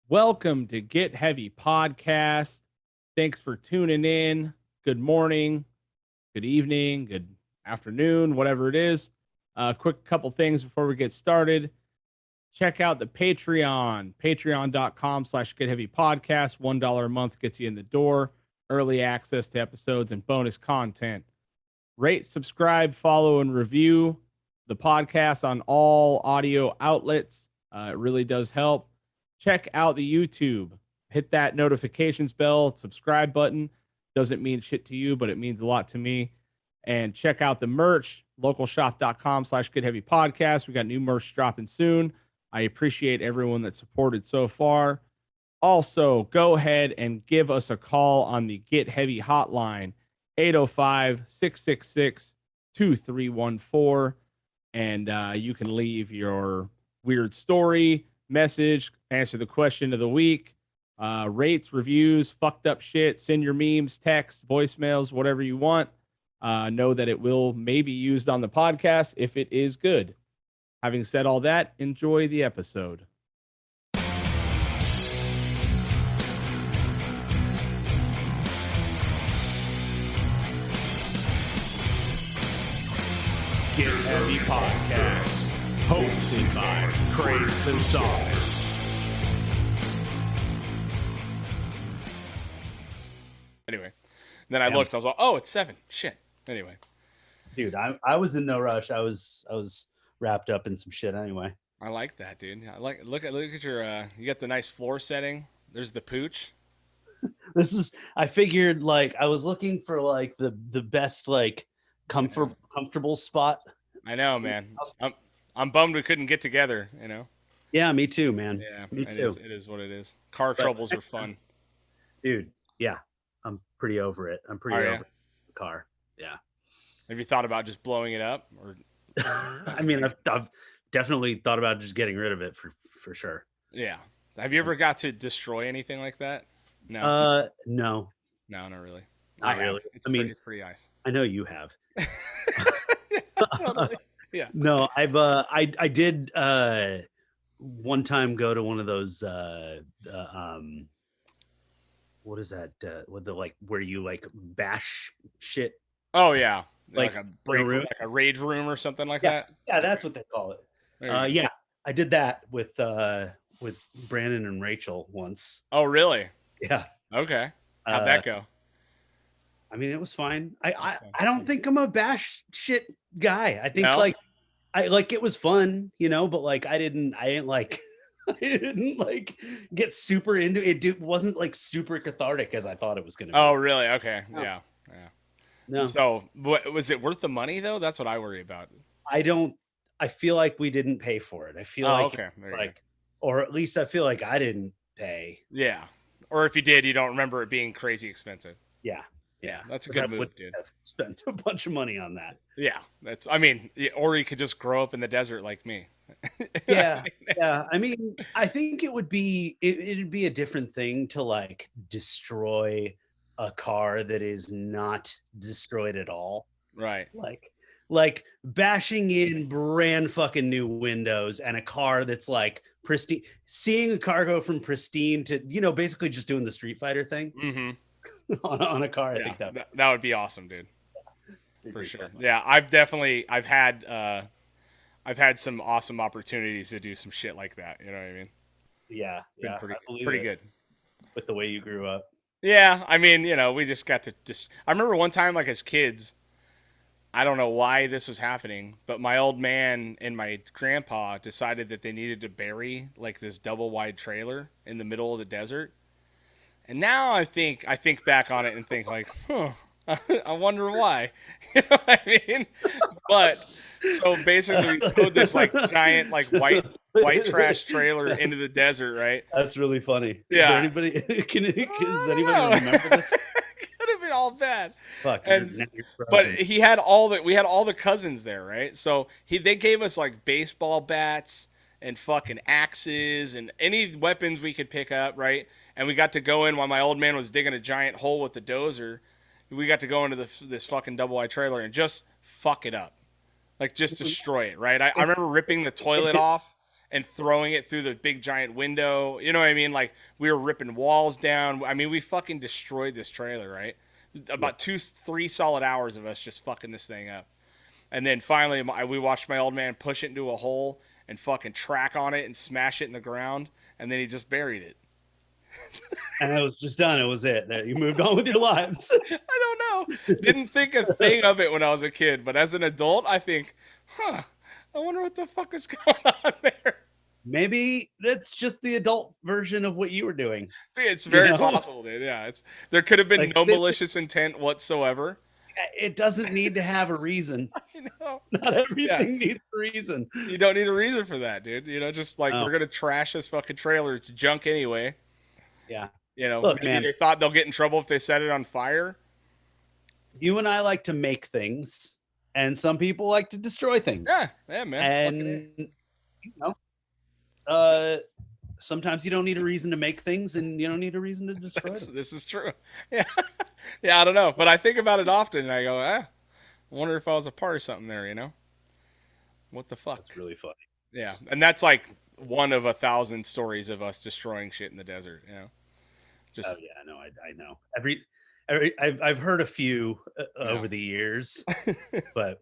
Welcome to Get Heavy Podcast. Thanks for tuning in. Good morning, good evening, good afternoon, whatever it is. Quick couple things before we get started. Check out the Patreon, patreon.com/Get Heavy Podcast. $1 a month gets you in the door, early access to episodes and bonus content. Rate, subscribe, follow, and review the podcast on all audio outlets. It really does help. Check out the YouTube. Hit that notifications bell, subscribe button. Doesn't mean shit to you, but it means a lot to me. And check out the merch, localshop.com/Get Heavy Podcast. We got new merch dropping soon. I appreciate everyone that supported so far. Also, go ahead and give us a call on the Get Heavy Hotline, 805-666-2314. And you can leave your weird story, message, answer the question of the week, rates, reviews, fucked up shit, send your memes, texts, voicemails, whatever you want. Know that it will maybe used on the podcast if it is good. Having said all that, enjoy the episode. Get Heavy Podcast, hosted by Craig Gonzalez. Anyway, then I looked. I was like, "Oh, it's 7." Shit. Anyway, dude, I was in no rush. I was wrapped up in some shit anyway. I like that, dude. I like look at your. You got the nice floor setting. There's the pooch. I figured like I was looking for like the best like comfortable spot. I know, man. I'm bummed we couldn't get together. You know. Yeah, me too, man. Yeah, me too. It is what it is. Car troubles are fun, dude. Yeah, I'm pretty over it. I'm pretty over the car. Yeah. Have you thought about just blowing it up, or? I mean, I've definitely thought about just getting rid of it for sure. Yeah. Have you ever got to destroy anything like that? No. No, not really. Not really. It's pretty nice. I know you have. Yeah, totally. Yeah. No, I did one time go to one of those what is that? With the like where you like bash shit. Oh yeah, like a break room, like a rage room or something like that. Yeah, that's what they call it. Yeah, I did that with Brandon and Rachel once. Oh really? Yeah. Okay. How'd that go? I mean, it was fine. I don't think I'm a bash shit guy. I think it was fun, you know, but like I didn't like get super into it. It wasn't like super cathartic as I thought it was going to be. Oh, really? Okay. No. Yeah. No. So, was it worth the money though? That's what I worry about. I feel like we didn't pay for it. I feel or at least I feel like I didn't pay. Yeah. Or if you did, you don't remember it being crazy expensive. Yeah. Yeah, that's a good move, dude. Spent a bunch of money on that. Yeah, or you could just grow up in the desert like me. Yeah, yeah. I mean, I think it'd be a different thing to like destroy a car that is not destroyed at all. Right. Like bashing in brand fucking new windows and a car that's like pristine. Seeing a car go from pristine to, you know, basically just doing the Street Fighter thing. Mm-hmm. on a car. I think that would be awesome, dude. For sure. Yeah, I've had some awesome opportunities to do some shit like that. You know what I mean? Yeah, yeah. Pretty good. With the way you grew up. Yeah, I mean, you know, we just got to I remember one time, like as kids, I don't know why this was happening, but my old man and my grandpa decided that they needed to bury like this double wide trailer in the middle of the desert. And now I think back on it and think like, I wonder why. You know what I mean? But so basically, we put this like giant like white trash trailer into the desert, right? That's really funny. Yeah. Does anybody remember this? Could have been all bad. Fuck. But we had all the cousins there, right? So they gave us like baseball bats and fucking axes and any weapons we could pick up, right? And we got to go in while my old man was digging a giant hole with the dozer. We got to go into this fucking double wide trailer and just fuck it up. Like, just destroy it, right? I remember ripping the toilet off and throwing it through the big giant window. You know what I mean? Like we were ripping walls down. I mean, we fucking destroyed this trailer, right? About 2-3 solid hours of us just fucking this thing up. And then finally, we watched my old man push it into a hole and fucking track on it and smash it in the ground. And then he just buried it. And it was just done. It was it. You moved on with your lives. I don't know. Didn't think a thing of it when I was a kid. But as an adult, I think, I wonder what the fuck is going on there. Maybe that's just the adult version of what you were doing. It's very possible, dude. Yeah, there could have been like, no malicious intent whatsoever. It doesn't need to have a reason. I know. Not everything needs a reason. You don't need a reason for that, dude. You know, just like we're gonna trash this fucking trailer. It's junk anyway. Yeah. You know, look, maybe they thought they'll get in trouble if they set it on fire. You and I like to make things, and some people like to destroy things. Yeah, man. And you know, sometimes you don't need a reason to make things, and you don't need a reason to destroy them. This is true. Yeah, yeah. I don't know, but I think about it often, and I go, I wonder if I was a part of something there. You know, what the fuck? That's really funny. Yeah, and that's like one of 1,000 stories of us destroying shit in the desert. You know, just oh yeah, no, I know. I've heard a few over the years, but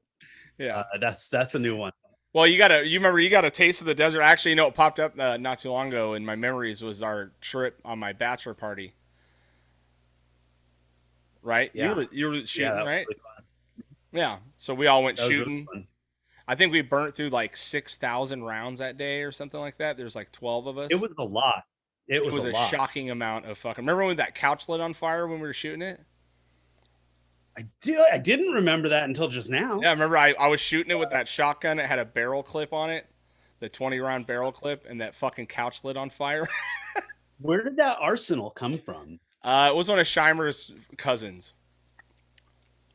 yeah, that's a new one. Well, you got a taste of the desert. Actually, you know, it popped up not too long ago in my memories was our trip on my bachelor party. Right? Yeah. You were shooting, right? Really yeah. So we all went shooting. Really I think we burnt through like 6,000 rounds that day or something like that. There's like 12 of us. It was a lot. It was a shocking amount of fucking. Remember when that couch lit on fire when we were shooting it? I didn't remember that until just now. Yeah, I remember I was shooting it with that shotgun. It had a barrel clip on it, the 20-round barrel clip, and that fucking couch lit on fire. Where did that arsenal come from? It was one of Scheimer's cousins.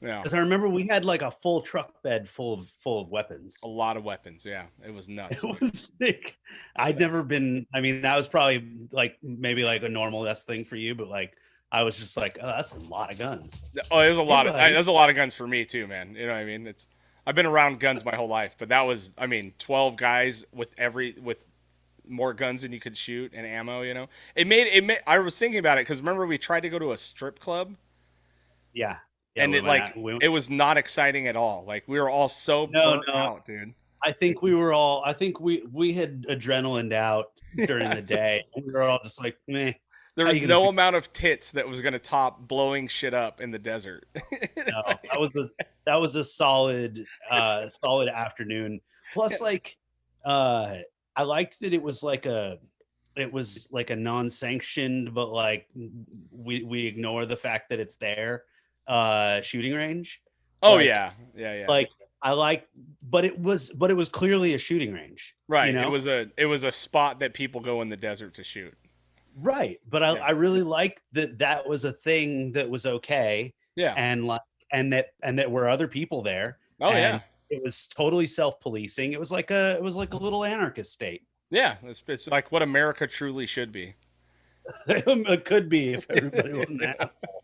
Yeah, because I remember we had like a full truck bed full of weapons. A lot of weapons. Yeah, it was nuts. It was sick. I'd never been. I mean, that was probably like maybe like a normal thing for you, but like. I was just like, oh, that's a lot of guns. Oh, there's a lot of guns for me too, man. You know what I mean? I've been around guns my whole life, but that was, 12 guys with more guns than you could shoot and ammo. You know, it made. I was thinking about it because remember we tried to go to a strip club. Yeah. And it was not exciting at all. Like we were all so burnt out, dude. I think we had adrenaline out during the day, and we were all just like, meh. There was no amount of tits that was going to top blowing shit up in the desert. No, that was a solid afternoon. Plus, I liked that it was like a non-sanctioned, but like we ignore the fact that it's there shooting range. Oh like, yeah. Like but it was clearly a shooting range. Right. You know? It was a spot that people go in the desert to shoot. Right, but I really liked that was a thing that was okay. Yeah, and that were other people there. Oh yeah, it was totally self-policing. It was like a little anarchist state. Yeah, it's like what America truly should be. It could be if everybody was an asshole.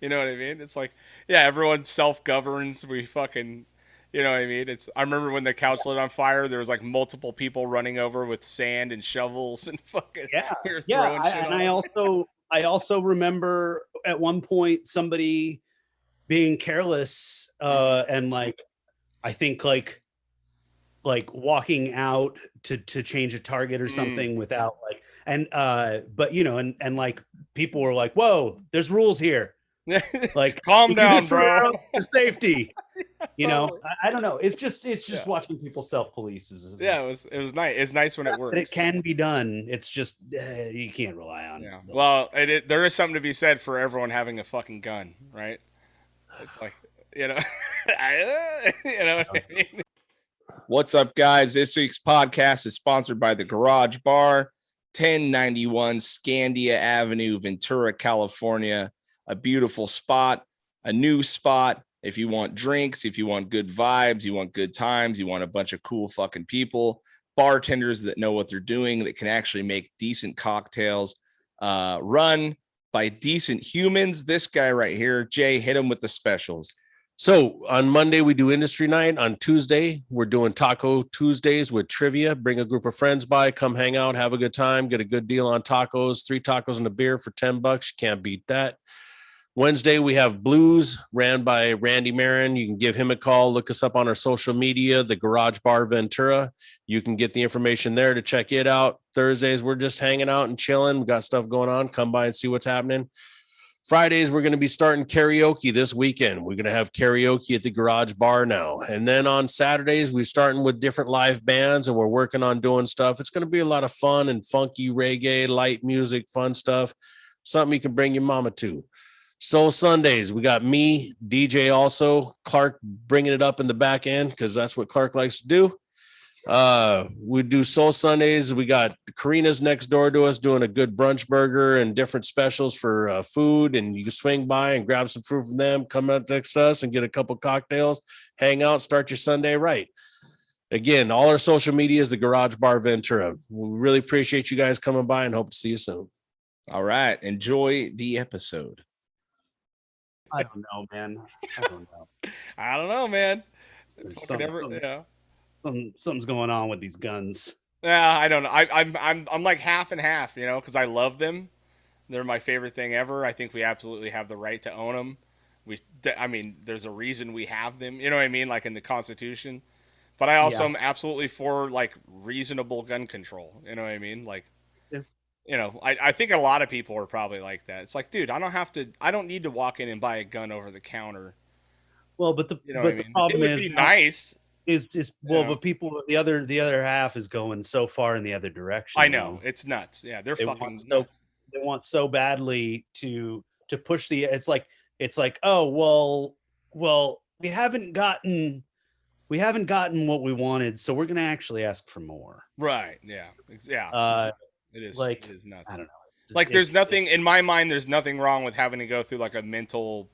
You know what I mean? It's like everyone self-governs. We fucking. You know what I mean? I remember when the couch lit on fire, there was like multiple people running over with sand and shovels and fucking throwing shit on. I also remember at one point somebody being careless and like I think like walking out to change a target or something without but you know and like people were like, whoa, there's rules here. Like calm down, bro. For safety. You know, I don't know. It's just watching people self-police. It was nice. It's nice when it works. It can be done. It's just you can't rely on. Yeah. Well, there is something to be said for everyone having a fucking gun, right? It's like you know, you know what I mean. What's up, guys? This week's podcast is sponsored by the Garage Bar, 1091 Scandia Avenue, Ventura, California. A beautiful spot, a new spot. If you want drinks, if you want good vibes, you want good times, you want a bunch of cool fucking people, bartenders that know what they're doing, that can actually make decent cocktails, run by decent humans. This guy right here, Jay, hit him with the specials. So on Monday, we do industry night. On Tuesday, we're doing Taco Tuesdays with trivia. Bring a group of friends by, come hang out, have a good time, get a good deal on tacos, 3 tacos and a beer for $10. You can't beat that. Wednesday, we have Blues ran by Randy Marin. You can give him a call. Look us up on our social media, the Garage Bar Ventura. You can get the information there to check it out. Thursdays, we're just hanging out and chilling. We got stuff going on. Come by and see what's happening. Fridays, we're going to be starting karaoke this weekend. We're going to have karaoke at the Garage Bar now. And then on Saturdays, we're starting with different live bands and we're working on doing stuff. It's going to be a lot of fun and funky reggae, light music, fun stuff. Something you can bring your mama to. Soul Sundays, we got me, DJ also, Clark bringing it up in the back end because that's what Clark likes to do. We do Soul Sundays. We got Karina's next door to us doing a good brunch burger and different specials for food. And you can swing by and grab some food from them, come up next to us and get a couple cocktails, hang out, start your Sunday right. Again, all our social media is the Garage Bar Ventura. We really appreciate you guys coming by and hope to see you soon. All right. Enjoy the episode. I don't know, man. I don't know, man. Something's going on with these guns. Yeah, I don't know. I'm like half and half, you know, because I love them. They're my favorite thing ever. I think we absolutely have the right to own them. I mean, there's a reason we have them. You know what I mean? Like in the Constitution. But I also am absolutely for like reasonable gun control. You know what I mean? Like, you know, I think a lot of people are probably like that. It's like, dude, I don't need to walk in and buy a gun over the counter. Well, but the problem it would be nice. But people, the other half is going so far in the other direction. I know, it's nuts. Yeah, they fucking nuts. They want so badly to push it's like, oh, well, we haven't gotten what we wanted, so we're gonna actually ask for more. Right. Yeah. It is like, it is nuts. I don't know. Like there's nothing in my mind. There's nothing wrong with having to go through like a mental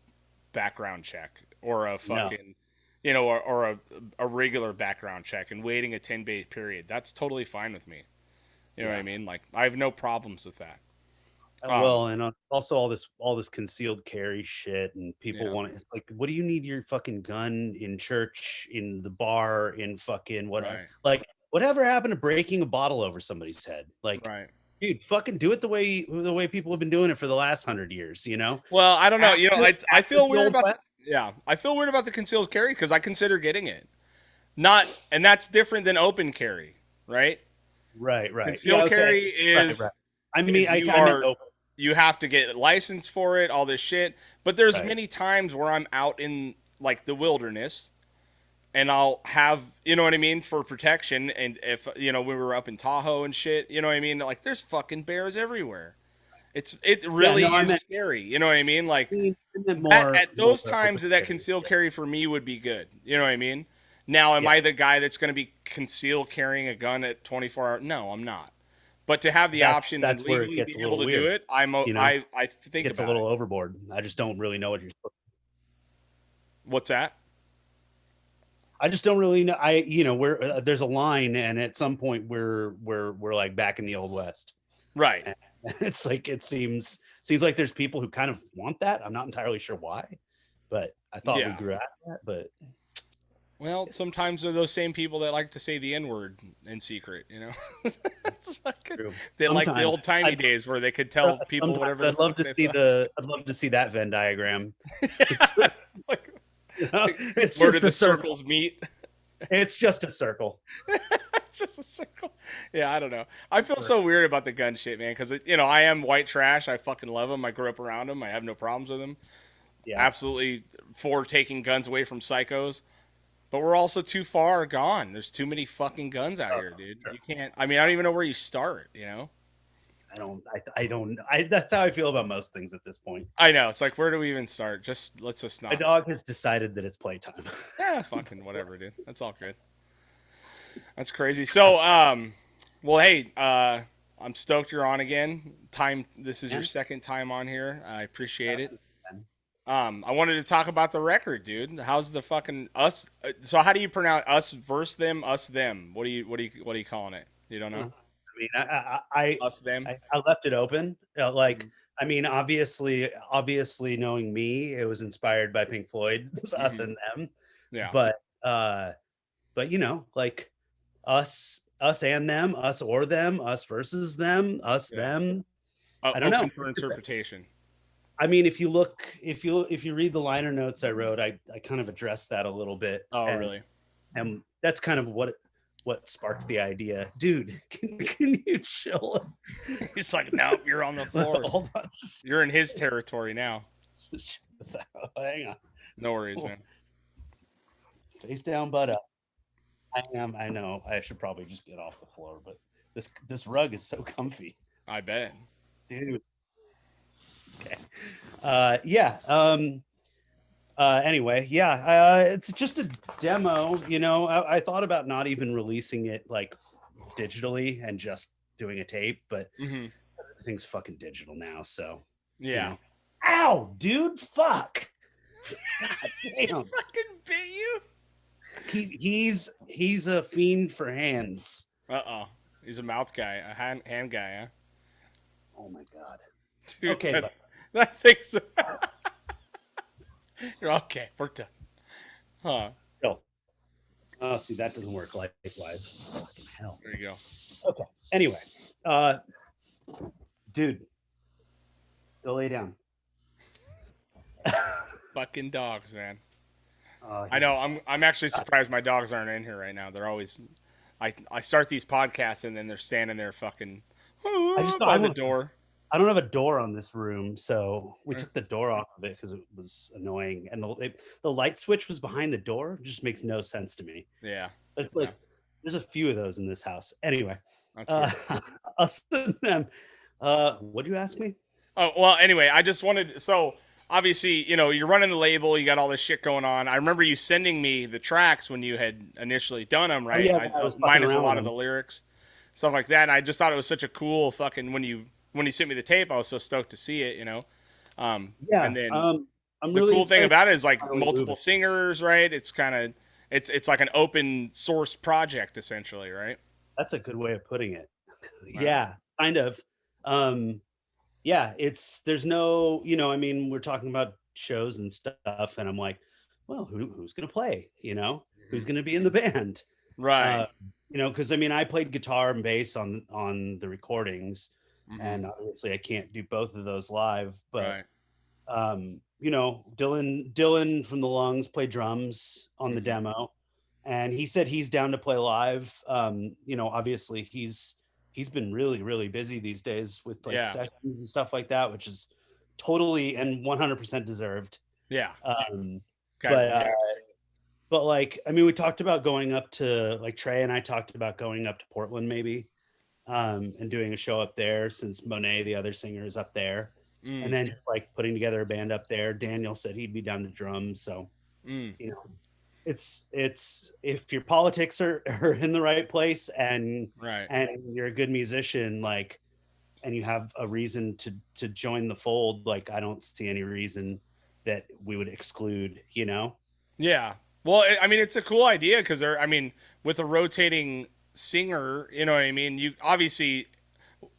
background check or a fucking, you know, or a regular background check and waiting a 10-day period. That's totally fine with me. You know what I mean? Like I have no problems with that. Well, and also all this concealed carry shit, and people want it. It's like, what do you need your fucking gun in church, in the bar, in fucking whatever? Right. Like, whatever happened to breaking a bottle over somebody's head? Like, dude, fucking do it the way people have been doing it for the last 100 years. You know? Well, I don't know. You know, I feel weird about. I feel weird about the concealed carry because I consider getting it. And that's different than open carry, right? Right. Concealed carry is. Right. I mean, you have to get a license for it, all this shit. But there's many times where I'm out in like the wilderness and I'll have, you know what I mean, for protection. And if, you know, we were up in Tahoe and shit, you know what I mean? Like there's fucking bears everywhere. It really is scary. You know what I mean? Like at those times that concealed carry for me would be good. You know what I mean? Now, am I the guy that's going to be concealed carrying a gun at 24 hours? No, I'm not. But to have the option that's to where it gets be a little able to weird. do it, I think it's a little overboard. I just don't really know what you're supposed to. What's that? I just don't really know. We're there's a line, and at some point we're like back in the old west, right? And it's like it seems like there's people who kind of want that. I'm not entirely sure why, but I thought we grew out of that. But well, sometimes they're those same people that like to say the N-word in secret. You know, they like the old timey days where they could tell people whatever. I'd love to see that Venn diagram. It's where did the circles meet? It's just a circle. It's just a circle. Yeah, I don't know. I feel so weird about the gun shit, man, because I am white trash. I fucking love them. I grew up around them. I have no problems with them. Yeah, absolutely for taking guns away from psychos. But we're also too far gone. There's too many fucking guns out here, dude. Sure. You can't. I mean, I don't even know where you start. You know. I don't. That's how I feel about most things at this point. I know. It's like, where do we even start? Let's just not. My dog has decided that it's playtime. Yeah, fucking whatever, dude. That's all good. That's crazy. So, well, hey, I'm stoked you're on again. This is your second time on here. I appreciate it. I wanted to talk about the record, dude. How's the fucking us? So how do you pronounce us versus them, us them? What are you calling it? You don't know? mean, Us, them. I left it open. Like, Mhm. I mean, obviously, knowing me, it was inspired by Pink Floyd, Us Mhm. and Them. Yeah. But you know, like us and them, us or them, us versus them, us Yeah. them. I don't know. Open for interpretation. I mean, if you read the liner notes I wrote, I kind of addressed that a little bit. Oh, really? And that's kind of what sparked the idea. Dude, can you chill? He's like, nope, you're on the floor. Hold on. You're in his territory now. Check this out. Hang on. No worries, man. Face down, butt up. I know. I should probably just get off the floor, but this rug is so comfy, I bet. dude. Okay. Yeah. Anyway, yeah. It's just a demo. You know, I thought about not even releasing it like digitally and just doing a tape, but Hmm. everything's fucking digital now. So Yeah. know. Ow, dude! Fuck. God damn. Fucking bit you. He's a fiend for hands. He's a mouth guy, a hand guy, huh? Oh my god. Dude, Okay, that thing's. You're okay. We're done. Huh? no. Oh, see, that doesn't work likewise. Fucking hell. There you go. Okay. Anyway, dude, go lay down. Fucking dogs, man. Yeah. I know. I'm actually surprised my dogs aren't in here right now. They're always. I start these podcasts and then they're standing there fucking by the door. I don't have a door on this room, so we took the door off of it because it was annoying. And the light switch was behind the door. It just makes no sense to me. Yeah. It's like there's a few of those in this house. Anyway, That's us and them. What do you ask me? Oh, well, anyway, I just wanted, so obviously, you know, you're running the label, you got all this shit going on. I remember you sending me the tracks when you had initially done them, right? Oh, yeah, I was minus a around lot with of the them. lyrics, stuff like that. And I just thought it was such a cool fucking, when you sent me the tape, I was so stoked to see it, you know? Yeah. And then I'm the really cool thing excited about it is to like finally move multiple it. singers, right? It's kind of, it's like an open source project essentially, right? That's a good way of putting it. Right. Yeah, kind of. Yeah, there's no, you know, I mean, we're talking about shows and stuff, and I'm like, well, who's gonna play? You know, who's gonna be in the band? Right. You know, because I mean, I played guitar and bass on the recordings, Mhm. and obviously I can't do both of those live. But Right. you know, Dylan from the Lungs played drums on the Mhm. demo, and he said he's down to play live. You know, obviously he's been really busy these days with like Yeah. sessions and stuff like that, which is totally and 100% deserved. Yeah. But Okay. but like, I mean, we talked about going up to, like, Trey and I talked about going up to Portland maybe, and doing a show up there since Monet, the other singer, is up there. And then just like putting together a band up there. Daniel said he'd be down to drums. So, you know, it's if your politics are in the right place and Right. and you're a good musician, like, and you have a reason to join the fold, like, I don't see any reason that we would exclude, you know? Yeah. Well, I mean, it's a cool idea because I mean, with a rotating singer, you know what I mean? You obviously,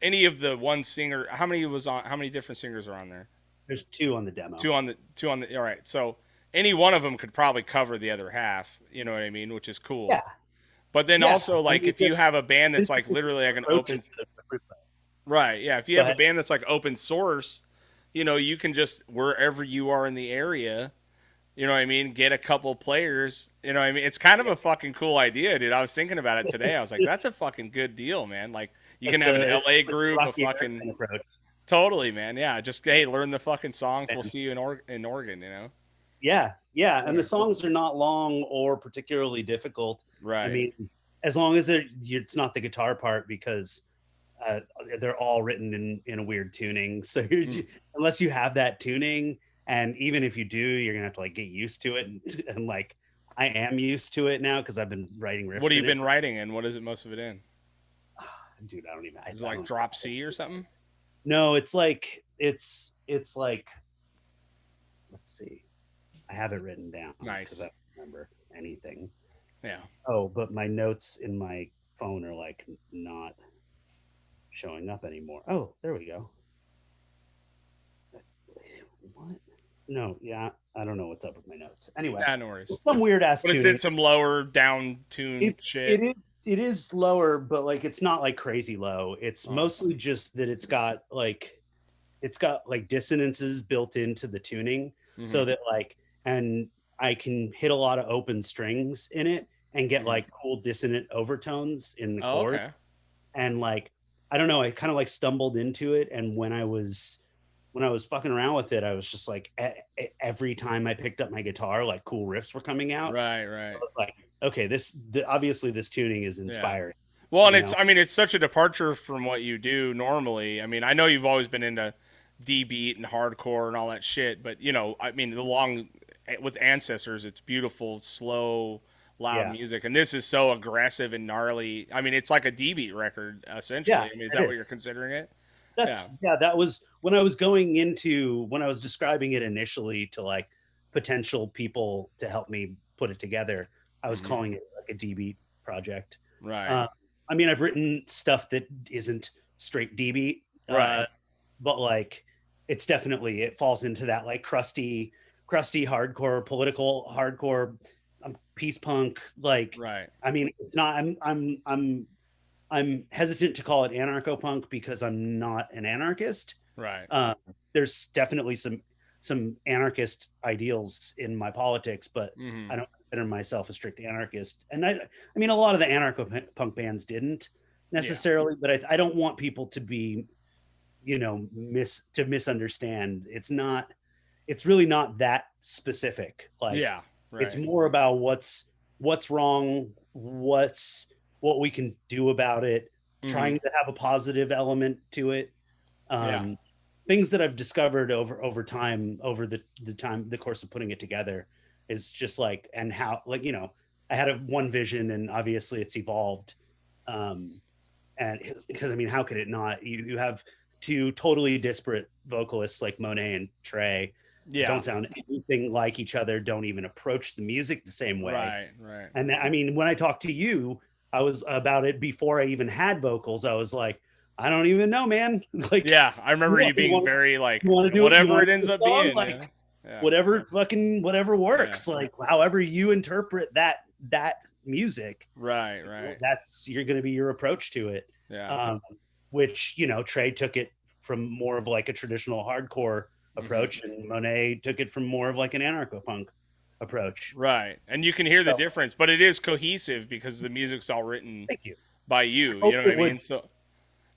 any of the one singer, how many different singers are on there? There's two on the demo. Two on the, all right. So any one of them could probably cover the other half, you know what I mean? Which is cool. Yeah. But then Yeah, also, like, I mean, if you have a band that's like literally like an open, Everybody. right. Yeah. If you Go have a ahead. band that's like open source, you know, you can just, wherever you are in the area, you know what I mean? Get a couple players. You know what I mean? It's kind of a fucking cool idea, dude. I was thinking about it today. I was like, that's a fucking good deal, man. Like, you can have an LA It's group, a Rocky Erickson fucking. approach. Totally, man. Yeah. Just, hey, learn the fucking songs. We'll see you in Oregon, you know? Yeah, and the songs are not long or particularly difficult. Right. I mean, as long as it's not the guitar part, because they're all written in a weird tuning. So unless you have that tuning, and even if you do, you're gonna have to like get used to it. And like, I am used to it now because I've been writing riffs. What have you been writing in? What is it most of it in? Dude, I don't even. Is it like drop C or something? No, it's like like, let's see. I have it written down. Nice. Because I don't remember anything. Yeah. Oh, but my notes in my phone are like not. showing up anymore. Oh, there we go. What? No, yeah, I don't know what's up with my notes. Anyway, Nah, no worries. some weird ass But it's tuning. in some lower down tune shit. It is lower, but like it's not like crazy low. It's Oh. mostly just that it's got like dissonances built into the tuning, so Mhm. that like, and I can hit a lot of open strings in it and get Mhm. like cool dissonant overtones in the Oh, chord. okay. And like, I don't know, I kind of like stumbled into it, and when I was fucking around with it, I was just like, every time I picked up my guitar, like cool riffs were coming out. Right, I right. was like, okay, obviously this tuning is inspiring. Well, and you it's know? I mean it's such a departure from what you do normally. I mean, I know you've always been into D beat and hardcore and all that shit, but you know, I mean, with Ancestors, it's beautiful, slow, loud Yeah. music, and this is so aggressive and gnarly. I mean, it's like a D beat record essentially. Yeah, I mean, is it that what is. you're considering it? That was when I was when I was describing it initially to like potential people to help me put it together. I was Mhm. calling it like a D beat project. Right. I mean, I've written stuff that isn't straight D beat, Right. but like it falls into that like crusty hardcore, political hardcore, peace punk. Like, Right. I mean, it's not. I'm hesitant to call it anarcho-punk because I'm not an anarchist. Right. There's definitely some anarchist ideals in my politics, but Mhm. I don't consider myself a strict anarchist. And I mean, a lot of the anarcho-punk bands didn't necessarily, but I don't want people to be, misunderstand. It's really not that specific. Like, Yeah. Right. it's more about what's wrong, what we can do about it, Mhm. trying to have a positive element to it. Yeah. Things that I've discovered over time, over the course of putting it together, is just like, and how, like, I had one vision, and obviously it's evolved. And because I mean, how could it not? You have two totally disparate vocalists like Monet and Trey. Yeah. Don't sound anything like each other, don't even approach the music the same way. Right. Right. And I mean, when I talked to you, I was about it before I even had vocals. I was like, I don't even know, man. Like, Yeah, I remember you being very like, whatever it ends up being, like, yeah. whatever works, like however you interpret that music. Right. Right. That's you're going to be your approach to it. Yeah. Which Trey took it from more of like a traditional hardcore approach, and Monet took it from more of like an anarcho-punk approach. Right. And you can hear the difference, but it is cohesive because the music's all written by you. You know what I mean? So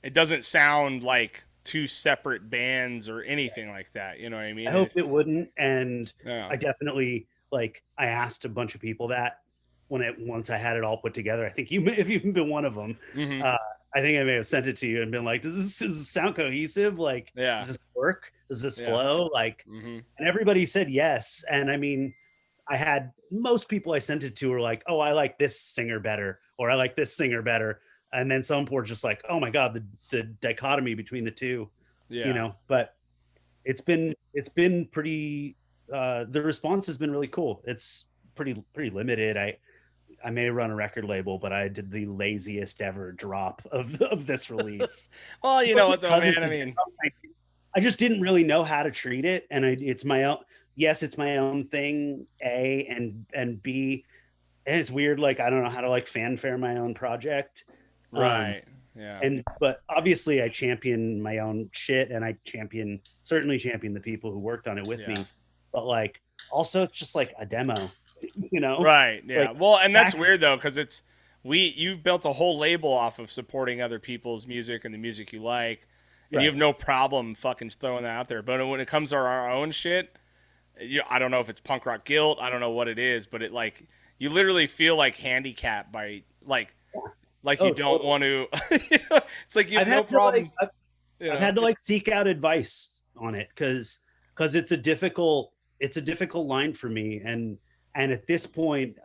it doesn't sound like two separate bands or anything like that. You know what I mean? I hope it wouldn't. And Yeah. I definitely, like, I asked a bunch of people that once I had it all put together. I think if you've been one of them, I think I may have sent it to you and been like, does this sound cohesive? Like, does this work? Does this flow? Like, and everybody said yes. And I mean, I had most people I sent it to were like, oh, I like this singer better, or I like this singer better. And then some were just like, oh my God, the dichotomy between the two, but it's been pretty, the response has been really cool. It's pretty limited. I may run a record label, but I did the laziest ever drop of this release. Well, you know what though, man, I mean, I just didn't really know how to treat it. And it's my own, yes, it's my own thing, A, and B, and it's weird. Like, I don't know how to like fanfare my own project. Right. Yeah. But obviously I champion my own shit, and I certainly champion the people who worked on it with me. But like, also it's just like a demo, Right. Yeah. Like, well, and that's weird though, because you've built a whole label off of supporting other people's music and the music you like, and you have no problem fucking throwing that out there. But when it comes to our own shit, I don't know if it's punk rock guilt. I don't know what it is, but it like, you literally feel like handicapped by like you don't want to. It's like you have no problem. I've had to like seek out advice on it because it's a difficult line for me, and at this point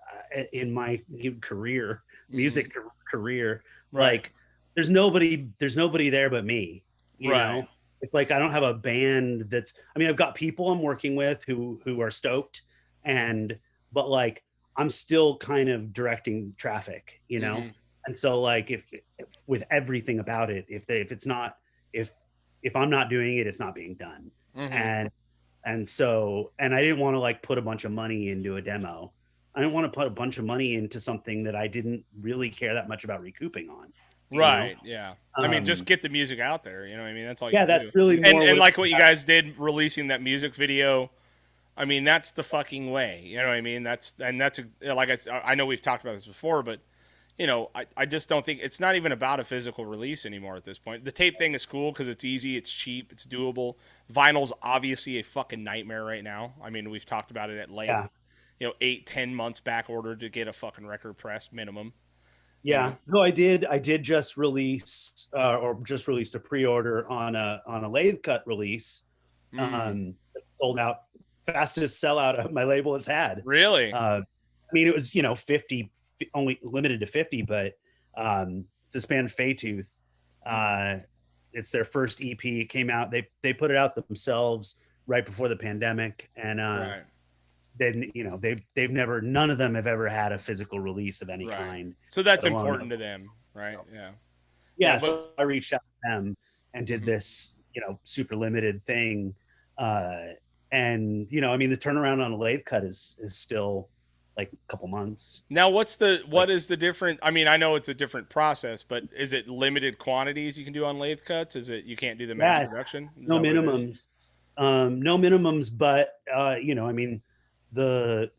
in my career, music career, like there's nobody there but me. You know, it's like I don't have a band I've got people I'm working with who are stoked, but like I'm still kind of directing traffic, and And so like if with everything about it, if it's not, if I'm not doing it, it's not being done. And so, and I didn't want to like put a bunch of money into a demo. I didn't want to put a bunch of money into something that I didn't really care that much about recouping on. Right. Yeah. I mean, just Um, get the music out there. You know what I mean? That's all you yeah, can that's do. really more And what like what you guys did releasing that music video. I mean, that's the fucking way. You know what I mean? That's like I know we've talked about this before, but you know, I just don't think it's not even about a physical release anymore at this point. The tape thing is cool because it's easy, it's cheap, it's doable. Vinyl's obviously a fucking nightmare right now. I mean, we've talked about it at length. Yeah. You know, 8-10 months back order to get a fucking record press minimum. Yeah, You know? no, I did just release or just released a pre-order on a lathe cut release. Sold out, fastest sellout my label has had. Really? I mean, it was 50, only limited to 50, but it's this band Faytooth. It's their first EP. It came out. They put it out themselves right before the pandemic, and Right. then they've never, none of them have ever had a physical release of any Right. kind. So that's let alone- important to them, right? Yeah. Yeah, but- so I reached out to them and did this super limited thing, and I mean, the turnaround on a lathe cut is still like a couple months. Now, what is the different? I mean, I know it's a different process, but is it limited quantities you can do on lathe cuts? Is it you can't do the mass production? Is No that what it is? minimums. No minimums, but I mean,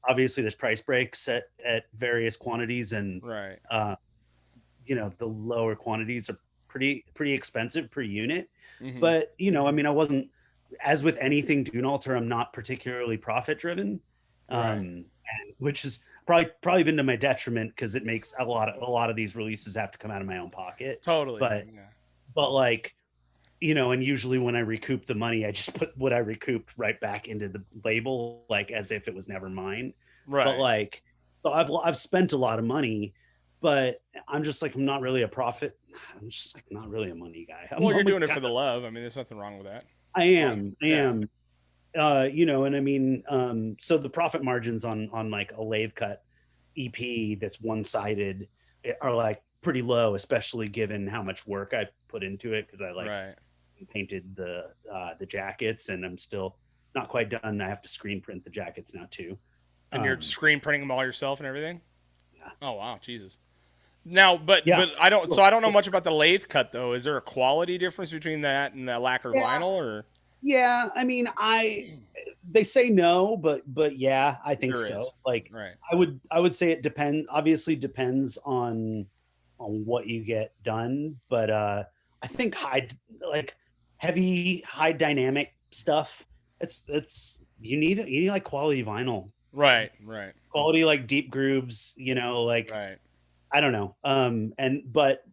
obviously there's price breaks at various quantities, and Right. the lower quantities are pretty expensive per unit. Mhm. But I mean, I wasn't, as with anything Dune Alter, I'm not particularly profit driven, and which is probably been to my detriment, because it makes a lot of these releases have to come out of my own pocket. Totally. But like, and usually when I recoup the money, I just put what I recouped right back into the label, like as if it was never mine. Right. But like, so I've spent a lot of money, but I'm just like, I'm not really a profit. I'm just like not really a money guy. Well, you're doing it for the love. I mean, there's nothing wrong with that. I am. And I mean, so the profit margins on like a lathe cut EP that's one-sided are like pretty low, especially given how much work I put into it, because I like painted the jackets, and I'm still not quite done. I have to screen print the jackets now too. And you're screen printing them all yourself and everything? Yeah. Oh wow, Jesus. Now, but I don't know much about the lathe cut though. Is there a quality difference between that and the lacquer vinyl, or? Yeah, I mean, they say no, but yeah, I think There so. is. Like, Right. I would say it obviously depends on what you get done, but I think heavy high dynamic stuff, it's you need like quality vinyl. Right. Quality, like deep grooves, like Right. I don't know. But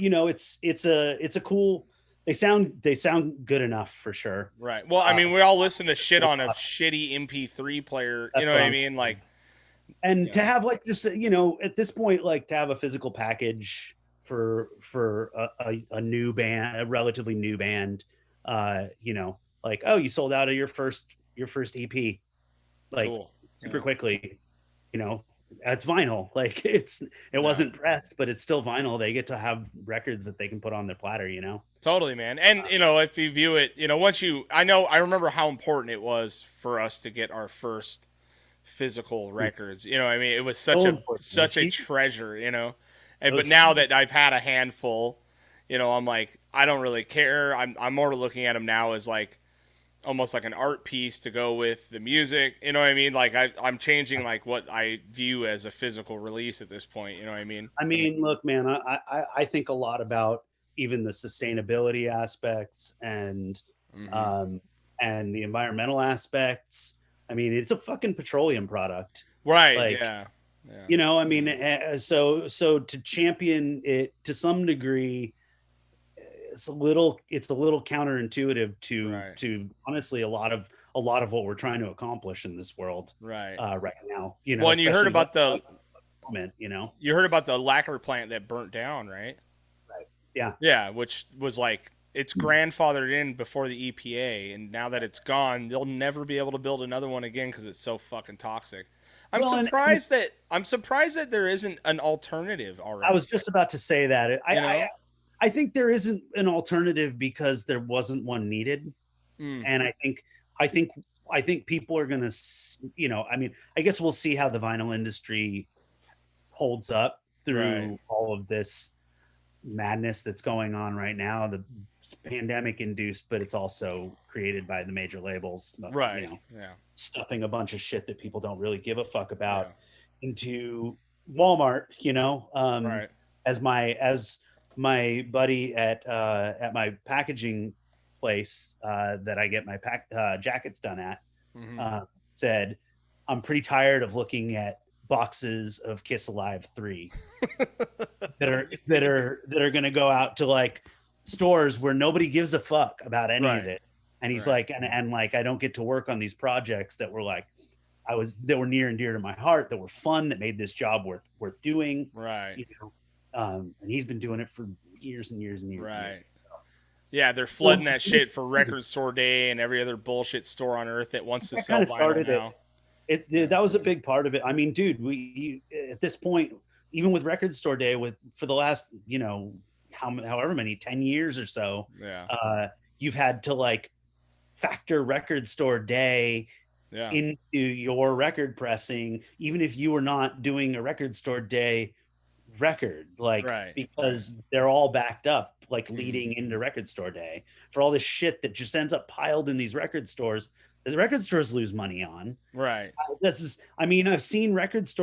it's a cool, they sound good enough for sure. Right. Well, I mean, we all listen to shit on a shitty MP3 player. You know what I mean? Like, and to have like just at this point, like to have a physical package for a new band, a relatively new band, like, oh, you sold out of your first EP, like cool. super quickly, it's vinyl, like it wasn't pressed, but it's still vinyl. They get to have records that they can put on their platter, Totally, man. And if you view it, I remember how important it was for us to get our first physical records. I mean, it was such a treasure, but now that I've had a handful, I'm like, I don't really care. I'm more looking at them now as like almost like an art piece to go with the music. You know what I mean? Like I'm changing like what I view as a physical release at this point. You know what I mean? I mean, look, man, I think a lot about even the sustainability aspects and the environmental aspects. I mean, it's a fucking petroleum product. Right. Like, yeah. I mean, so to champion it to some degree, it's a little counterintuitive to honestly a lot of what we're trying to accomplish in this world right now. Well, and you heard about you heard about the lacquer plant that burnt down, right? Right. Yeah. Yeah, which was like it's grandfathered in before the EPA, and now that it's gone, they'll never be able to build another one again because it's so fucking toxic. I'm Well, and- surprised that there isn't an alternative already. I was just about to say that. You know? I think there isn't an alternative because there wasn't one needed, and I think people are gonna, I mean, I guess we'll see how the vinyl industry holds up through Right. all of this madness that's going on right now. The pandemic induced, but it's also created by the major labels, Right. You know, Yeah. stuffing a bunch of shit that people don't really give a fuck about Yeah. into Walmart. Right. As my buddy at my packaging place that I get my jackets done at said, I'm pretty tired of looking at boxes of Kiss Alive 3 that are going to go out to like stores where nobody gives a fuck about any of it. And he's like, and like, I don't get to work on these projects that were like, that were near and dear to my heart, that were fun, that made this job worth doing. Right. And he's been doing it for years and years and years. Right. And years. Yeah, they're flooding that shit for Record Store Day and every other bullshit store on earth that wants to sell vinyl now. That was a big part of it. I mean, dude, we at this point, even with Record Store Day, for the last, however many 10 years or so, you've had to like factor Record Store Day into your record pressing, even if you were not doing a Record Store Day record, like because they're all backed up, like leading into Record Store Day for all this shit that just ends up piled in these record stores. The record stores lose money on. Right. I've seen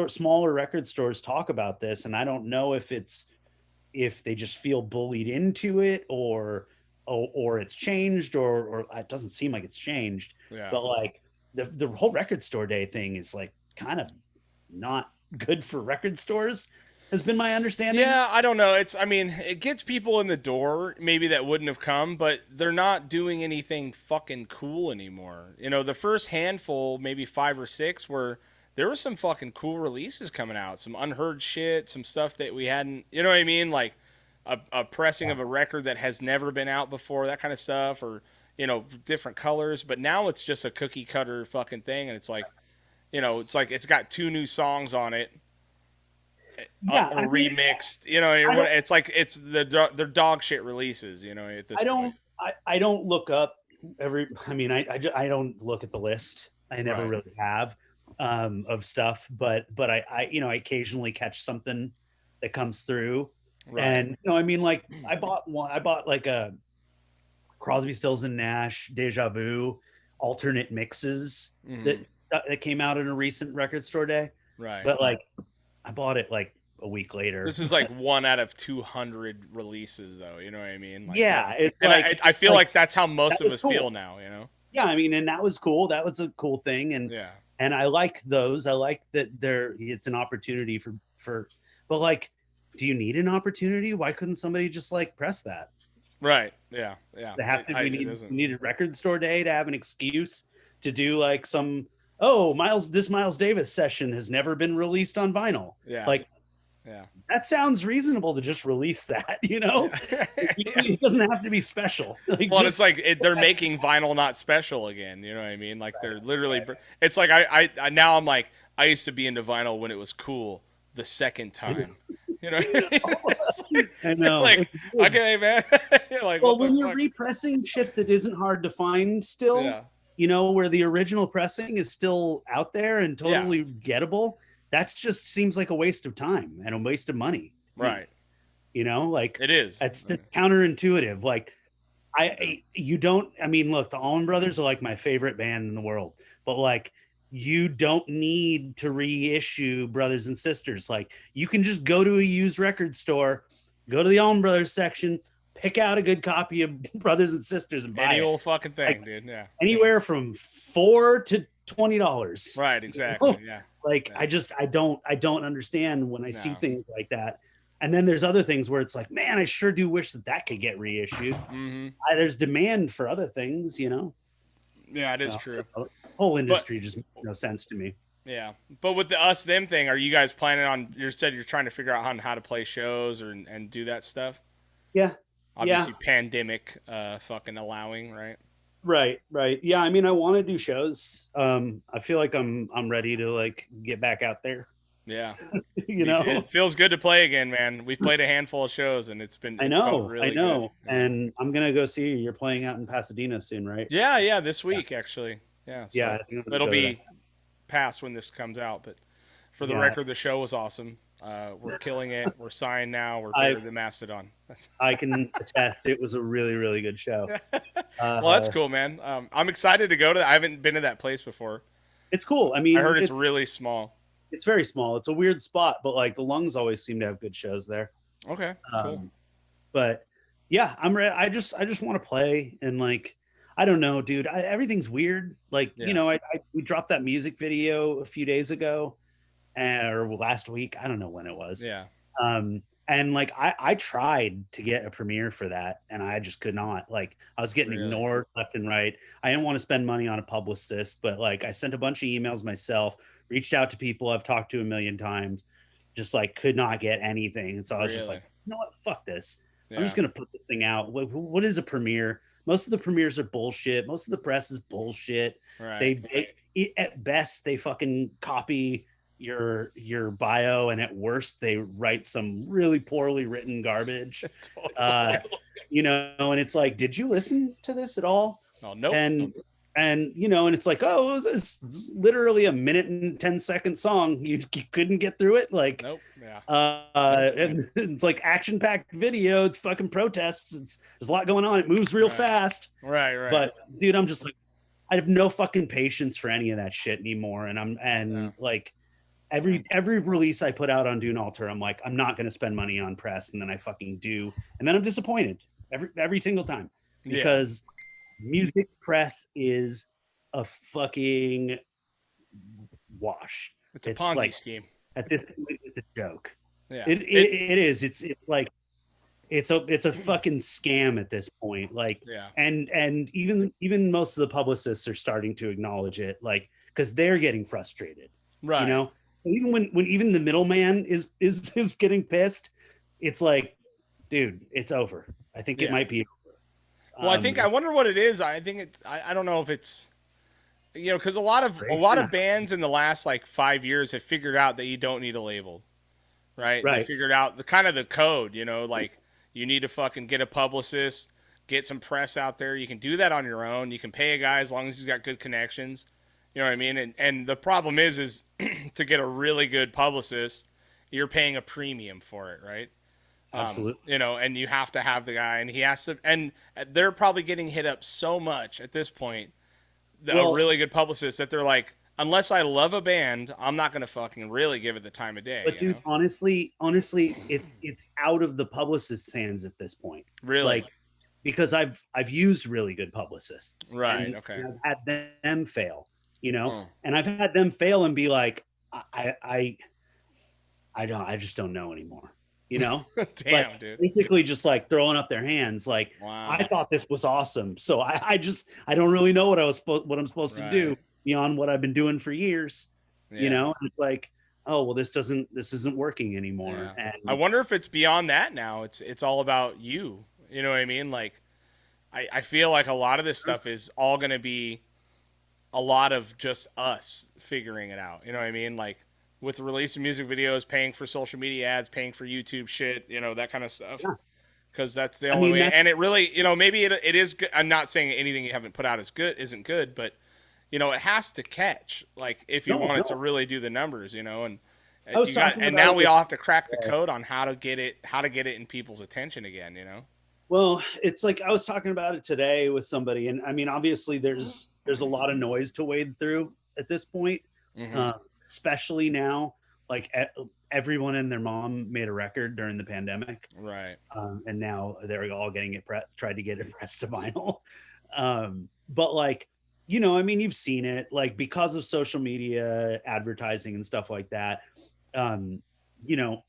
smaller record stores talk about this, and I don't know if they just feel bullied into it or it's changed or it doesn't seem like it's changed. Yeah. But like the whole Record Store Day thing is like kind of not good for record stores, has been my understanding. Yeah, I don't know. It gets people in the door maybe that wouldn't have come, but they're not doing anything fucking cool anymore. The first handful, maybe 5 or 6, where there were some fucking cool releases coming out, some unheard shit, some stuff that we hadn't, you know what I mean? Like a pressing of a record that has never been out before, that kind of stuff, or, different colors. But now it's just a cookie cutter fucking thing. And it's like, it's got 2 new songs on it. Or remixed, it's like they're dog shit releases, at this point. I don't look up I don't look at the list. I never really have of stuff, but I occasionally catch something that comes through. And like I bought like a Crosby, Stills and Nash Deja Vu alternate mixes that came out in a recent Record Store Day. Right. But like I bought it like a week later. This is like 1 out of 200 releases, though. You know what I mean? Like, I feel like that's how most of us feel now. Yeah, and that was cool. That was a cool thing, and I like those. I like that it's an opportunity for. But like, do you need an opportunity? Why couldn't somebody just like press that? Right. Yeah. We need a Record Store Day to have an excuse to do like some. This Miles Davis session has never been released on vinyl. Yeah. Like, that sounds reasonable to just release that, It doesn't have to be special. It's like they're making vinyl not special again. You know what I mean? Like they're literally. It's like I now I'm like I used to be into vinyl when it was cool the second time. You know what I mean? I know. Like, okay, man. Like, well, when you're repressing shit that isn't hard to find still, where the original pressing is still out there and totally gettable, that's just seems like a waste of time and a waste of money. Right. Like it is. That's counterintuitive. Like look, the Allman Brothers are like my favorite band in the world, but like, you don't need to reissue Brothers and Sisters. Like you can just go to a used record store, go to the Allman Brothers section, pick out a good copy of Brothers and Sisters and buy any it. old fucking thing, like, dude. Yeah. Anywhere from $4 to $20. Right. Exactly. Yeah. Like I don't understand when I see things like that. And then there's other things where it's like, man, I sure do wish that could get reissued. Mm-hmm. There's demand for other things, Yeah, it is true. The whole industry just makes no sense to me. Yeah, but with the us them thing, are you guys planning on? You said you're trying to figure out how to play shows and do that stuff. Yeah, obviously pandemic fucking allowing, right? Right. Yeah, I mean, I want to do shows. I feel like I'm ready to like get back out there. Yeah. You know, It feels good to play again, man. We've played a handful of shows and it's felt really good. and I'm gonna go see you. You're playing out in Pasadena soon, right? Yeah, this week actually. Yeah. So Yeah, I think I'm gonna it'll go be past when this comes out, but for the record, the show was awesome. We're killing it. We're signed now. We're better than Mastodon. I can attest it was a really, really good show. Well, that's cool, man. I'm excited to go to that. I haven't been to that place before. It's cool. I mean, I heard it's really small. It's very small. It's a weird spot, but like the Lungs always seem to have good shows there. Okay, cool. But yeah, I'm ready. I just want to play and like, I don't know, dude. Everything's weird. Like, you know, we dropped that music video a few days ago, or last week. I don't know when it was. Yeah. And like I tried to get a premiere for that and I just could not. Like I was getting ignored left and right. I didn't want to spend money on a publicist, but like I sent a bunch of emails myself, reached out to people I've talked to a million times, just like could not get anything. And so I was just like, you know what? Fuck this. I'm just gonna put this thing out. What is a premiere? Most of the premieres are bullshit. Most of the press is bullshit. Right. They at best they fucking copy your bio, and at worst they write some really poorly written garbage. You know, and it's like, did you listen to this at all? Oh, nope. And you know, and it's like, oh, it's literally a 1:10 song. You couldn't get through it. Like, nope. Yeah. And it's like action-packed video. It's fucking protests. There's a lot going on. It moves real fast. Right. But dude, I'm just like, I have no fucking patience for any of that shit anymore. And like every release I put out on Dune Alter, I'm like, I'm not going to spend money on press, and then I fucking do, and then I'm disappointed every single time because music press is a fucking wash. It's a Ponzi scheme. At this point, it's a joke. Yeah, it is. It's like it's a fucking scam at this point. Like, and even most of the publicists are starting to acknowledge it, like, because they're getting frustrated. Right. You know, even when even the middleman is getting pissed, it's like, dude, it's over. I think it might be over. Well, I wonder what it is. I think it's, I don't know if it's, you know, because a lot of bands in the last like 5 years have figured out that you don't need a label, right? They figured out the code, you know, like you need to fucking get a publicist, get some press out there. You can do that on your own. You can pay a guy as long as he's got good connections. You know what I mean? And the problem is to get a really good publicist, you're paying a premium for it, right? Absolutely. You know, and you have to have the guy, and he has to, and they're probably getting hit up so much at this point, a really good publicist, that they're like, unless I love a band, I'm not going to fucking really give it the time of day. But dude, honestly, it's out of the publicist's hands at this point. Really? Like, because I've used really good publicists. Right. And, Okay. and I've had them fail, you know, and I've had them fail and be like, I just don't know anymore. You know, damn, dude. Basically, just like throwing up their hands, like, wow. I thought this was awesome, so I don't really know what I'm supposed to do beyond what I've been doing for years. You know, and it's like, oh well, this isn't working anymore. And I wonder if it's beyond that now. It's all about you. You know what I mean? Like, I feel like a lot of this stuff is all going to be a lot of just us figuring it out. You know what I mean? Like, with releasing music videos, paying for social media ads, paying for YouTube shit, you know, that kind of stuff. Because that's the only way. And it really, you know, maybe it is good. I'm not saying anything you haven't put out isn't good, but, you know, it has to catch, like, if you want it to really do the numbers, you know. And now we all have to crack the code on how to get it in people's attention again, you know. Well, it's like I was talking about it today with somebody, and I mean, obviously there's a lot of noise to wade through at this point. Especially now, like everyone and their mom made a record during the pandemic, right? And now they're all getting it tried to get it pressed to vinyl. But like, you know, I mean, you've seen it, like, because of social media advertising and stuff like that. You know,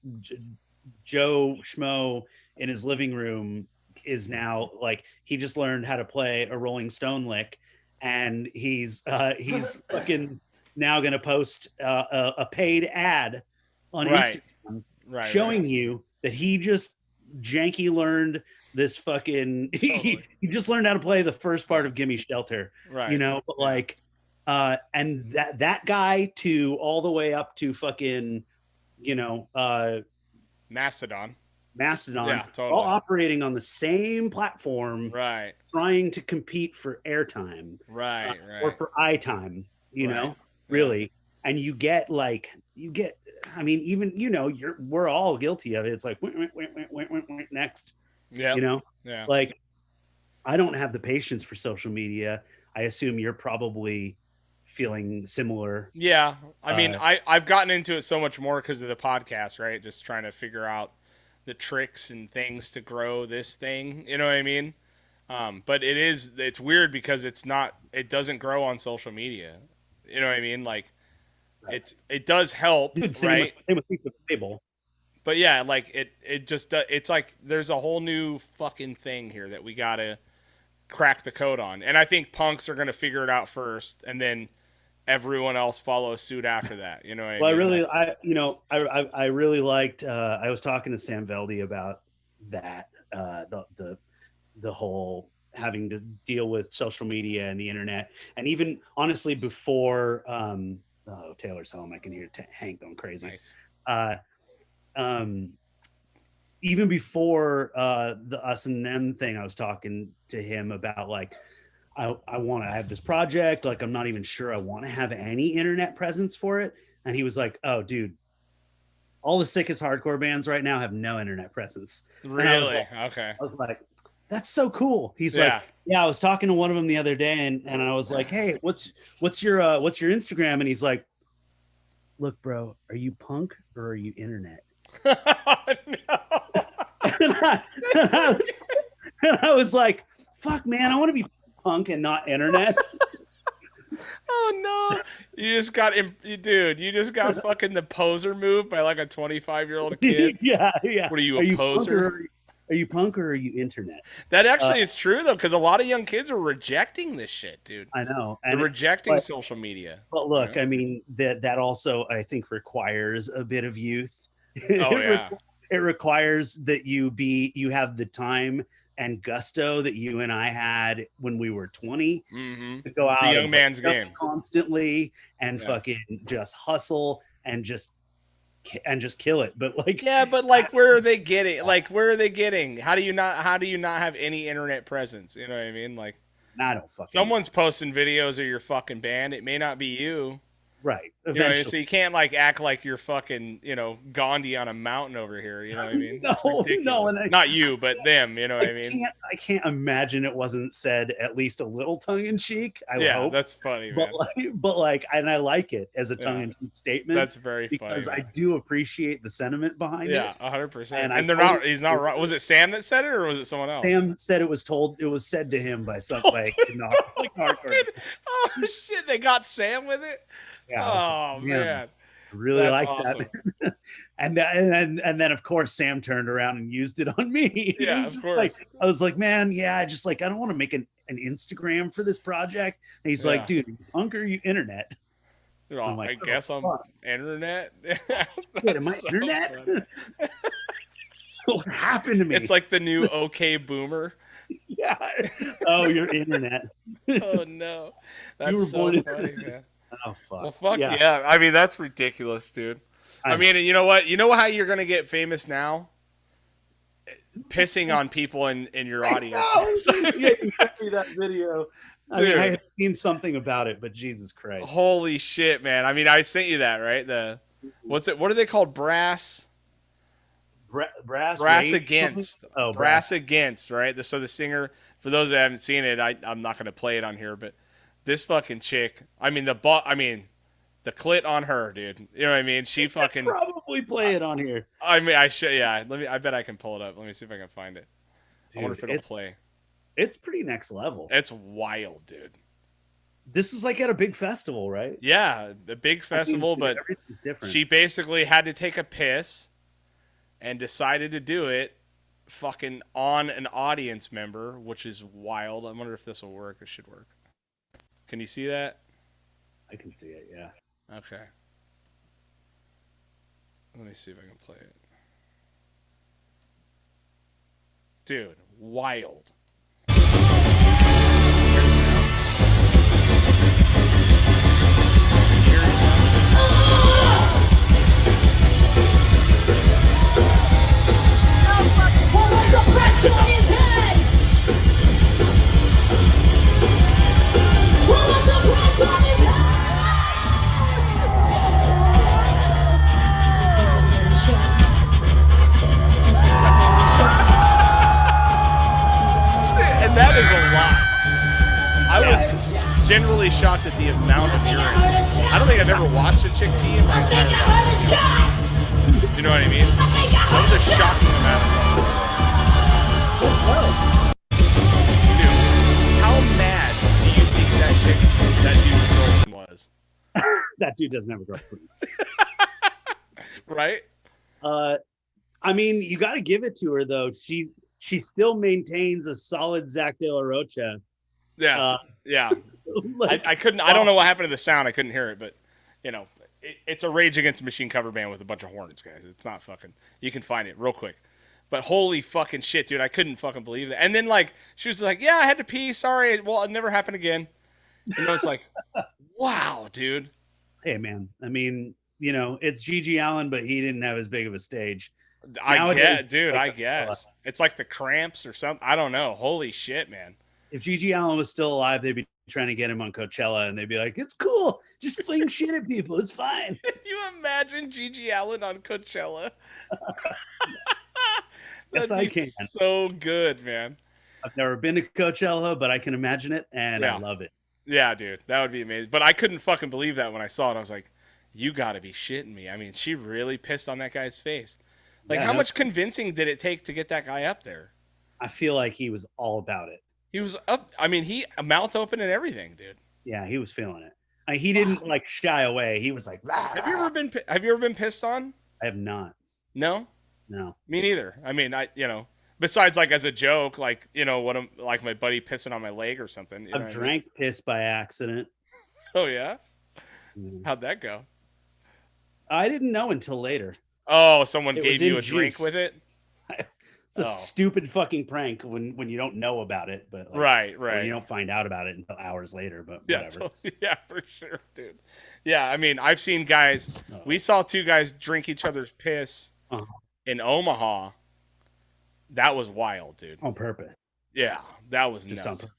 Joe Schmo in his living room is now like, he just learned how to play a Rolling Stone lick, and he's fucking now going to post a paid ad on Instagram showing you that he just janky learned this fucking Totally. he just learned how to play the first part of Gimme Shelter, Right. you know, but Yeah. like and that guy to all the way up to fucking, you know, Mastodon. Mastodon, Yeah, totally. all operating on the same platform, Right. trying to compete for airtime, Right. or Right. for eye time, you Right. know, Yeah. really. And you get, I mean, even, you know, we're all guilty of it. It's like, next, Yeah. you know, Yeah. like, I don't have the patience for social media. I assume you're probably feeling similar. Yeah. I mean, I've gotten into it so much more because of the podcast, right? Just trying to figure out the tricks and things to grow this thing. You know what I mean? But it's weird because it doesn't grow on social media. You know what I mean? Like, Right. it does help, Dude, same right? with Pizza Table. But yeah, like it just it's like there's a whole new fucking thing here that we gotta crack the code on, and I think punks are gonna figure it out first, and then everyone else follows suit after that. You know what Well, I mean? I really liked. I was talking to Sam Velde about that. The whole having to deal with social media and the internet, and even honestly before Taylor's home, I can hear Hank going crazy. Nice. Even before the us and them thing, I was talking to him about, like, I have this project, like, I'm not even sure I want to have any internet presence for it. And he was like, oh dude, all the sickest hardcore bands right now have no internet presence. Really? I was like, that's so cool. He's Yeah. like, yeah, I was talking to one of them the other day, and I was like, hey, what's your Instagram? And he's like, look, bro, are you punk or are you internet? No. and I was like, fuck, man, I want to be punk and not internet. Oh no! You just got fucking the poser move by like a 25-year-old kid. yeah. What are you, a poser? Are you punk or are you internet? That actually is true though, because a lot of young kids are rejecting this shit, dude. I know. They're rejecting social media. But look, you know? I mean, that also, I think, requires a bit of youth. Oh yeah. It requires that you have the time and gusto that you and I had when we were 20 to go out. It's a young man's game constantly and fucking just hustle and just kill it. But like, yeah, but like, where are they getting? Like, where are they getting? How do you not have any internet presence? You know what I mean? Like, I don't fucking. Someone's posting videos of your fucking band. It may not be you. Right. You know, so you can't like act like you're fucking, Gandhi on a mountain over here. You know what I mean? No, not you, but them. You know what I mean? I can't imagine it wasn't said at least a little tongue in cheek. I hope. That's funny, man. But and I like it as a tongue in cheek statement. That's very funny because I do appreciate the sentiment behind it. Yeah, 100%. And they're not. He's not wrong. Was it Sam that said it, or was it someone else? Sam said it was said to him by some hardcore. Oh shit! They got Sam with it. Yeah, oh man, I really like awesome. that. and then of course Sam turned around and used it on me. Yeah, of course. I was like, man, yeah, I don't want to make an Instagram for this project. And he's like, dude, are you punk or are you internet? I'm like, I guess I'm internet. Wait, am I internet? What happened to me? It's like the new OK Boomer. Yeah. Oh, you're internet. Oh no, that's so funny, man. Oh fuck. Well, fuck yeah. I mean, that's ridiculous, dude. I mean, you know what? You know how you're gonna get famous now? Pissing on people in your audience. Yeah, you sent me that video. I mean, I have seen something about it, but Jesus Christ. Holy shit, man. I mean, I sent you that, right? What are they called? Brass Against. Oh, Brass Against, right? So the singer, for those that haven't seen it, I'm not going to play it on here, but this fucking chick, I mean, the clit on her, dude. You know what I mean? She fucking probably play it on here. I mean, I should, yeah. I bet I can pull it up. Let me see if I can find it. Dude, I wonder if it'll play. It's pretty next level. It's wild, dude. This is like at a big festival, right? Yeah, a big festival, but she basically had to take a piss and decided to do it fucking on an audience member, which is wild. I wonder if this will work. It should work. Can you see that? I can see it, yeah. Okay. Let me see if I can play it. Dude, wild. And that is a lot. I was generally shocked at the amount of urine. I don't think I've ever watched a chick pee in my entire life. You know what I mean? That was a shocking amount of dude, how mad do you think that dude's girlfriend was? That dude doesn't have a girlfriend. Right? I mean, you got to give it to her though. She still maintains a solid Zach De La Rocha. Yeah, yeah. Like, I couldn't. I don't know what happened to the sound. I couldn't hear it, but you know, it's a Rage Against the Machine cover band with a bunch of horns, guys. It's not fucking. You can find it real quick. But holy fucking shit, dude! I couldn't fucking believe that. And then like she was like, "Yeah, I had to pee. Sorry. Well, it never happened again." And I was like, "Wow, dude." Hey, man. I mean, you know, it's Gigi Allen, but he didn't have as big of a stage. I get, dude. I guess it's like the Cramps or something. I don't know. Holy shit, man. If Gigi Allen was still alive, they'd be trying to get him on Coachella, and they'd be like, "It's cool. Just fling shit at people. It's fine." Can you imagine Gigi Allen on Coachella? Yes, I can. So good, man. I've never been to Coachella, but I can imagine it, and I love it. Yeah, dude, that would be amazing. But I couldn't fucking believe that when I saw it. I was like, "You got to be shitting me!" I mean, she really pissed on that guy's face. Like, how much convincing did it take to get that guy up there? I feel like he was all about it. He was up. I mean, he mouth open and everything, dude. Yeah, he was feeling it. He didn't like shy away. He was like, "Rah, Have you ever been pissed on? I have not. No. No. Me neither. I mean, besides like as a joke, like, like my buddy pissing on my leg or something. I've drank piss by accident. Oh yeah. How'd that go? I didn't know until later. Oh, someone gave you a drink with it? It's a stupid fucking prank when you don't know about it, but right. When you don't find out about it until hours later, but whatever. Totally, yeah, for sure, dude. Yeah, I mean, I've seen guys. We saw two guys drink each other's piss in Omaha. That was wild, dude. On purpose. Yeah, that was just nuts.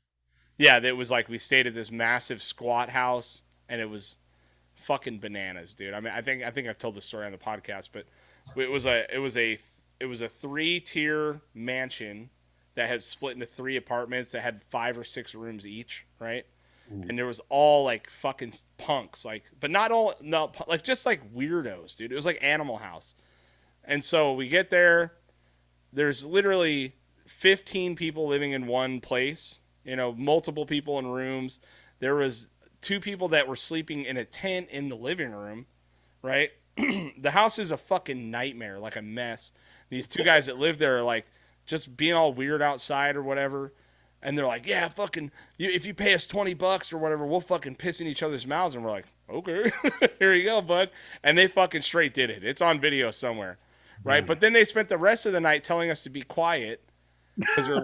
Yeah, that was like we stayed at this massive squat house, and it was fucking bananas, dude. I mean, I think I've told this story on the podcast, but it was a 3-tier mansion that had split into 3 apartments that had 5 or 6 rooms each, right? And there was all like fucking punks, like, but not like just like weirdos, dude. It was like Animal House. And so we get there, there's literally 15 people living in one place, multiple people in rooms. There was 2 people that were sleeping in a tent in the living room, right? The house is a fucking nightmare, like a mess. These 2 guys that live there are like just being all weird outside or whatever. And they're like, "Yeah, fucking, if you pay us $20 or whatever, we'll fucking piss in each other's mouths." And we're like, "Okay, here you go, bud." And they fucking straight did it. It's on video somewhere, right? But then they spent the rest of the night telling us to be quiet because their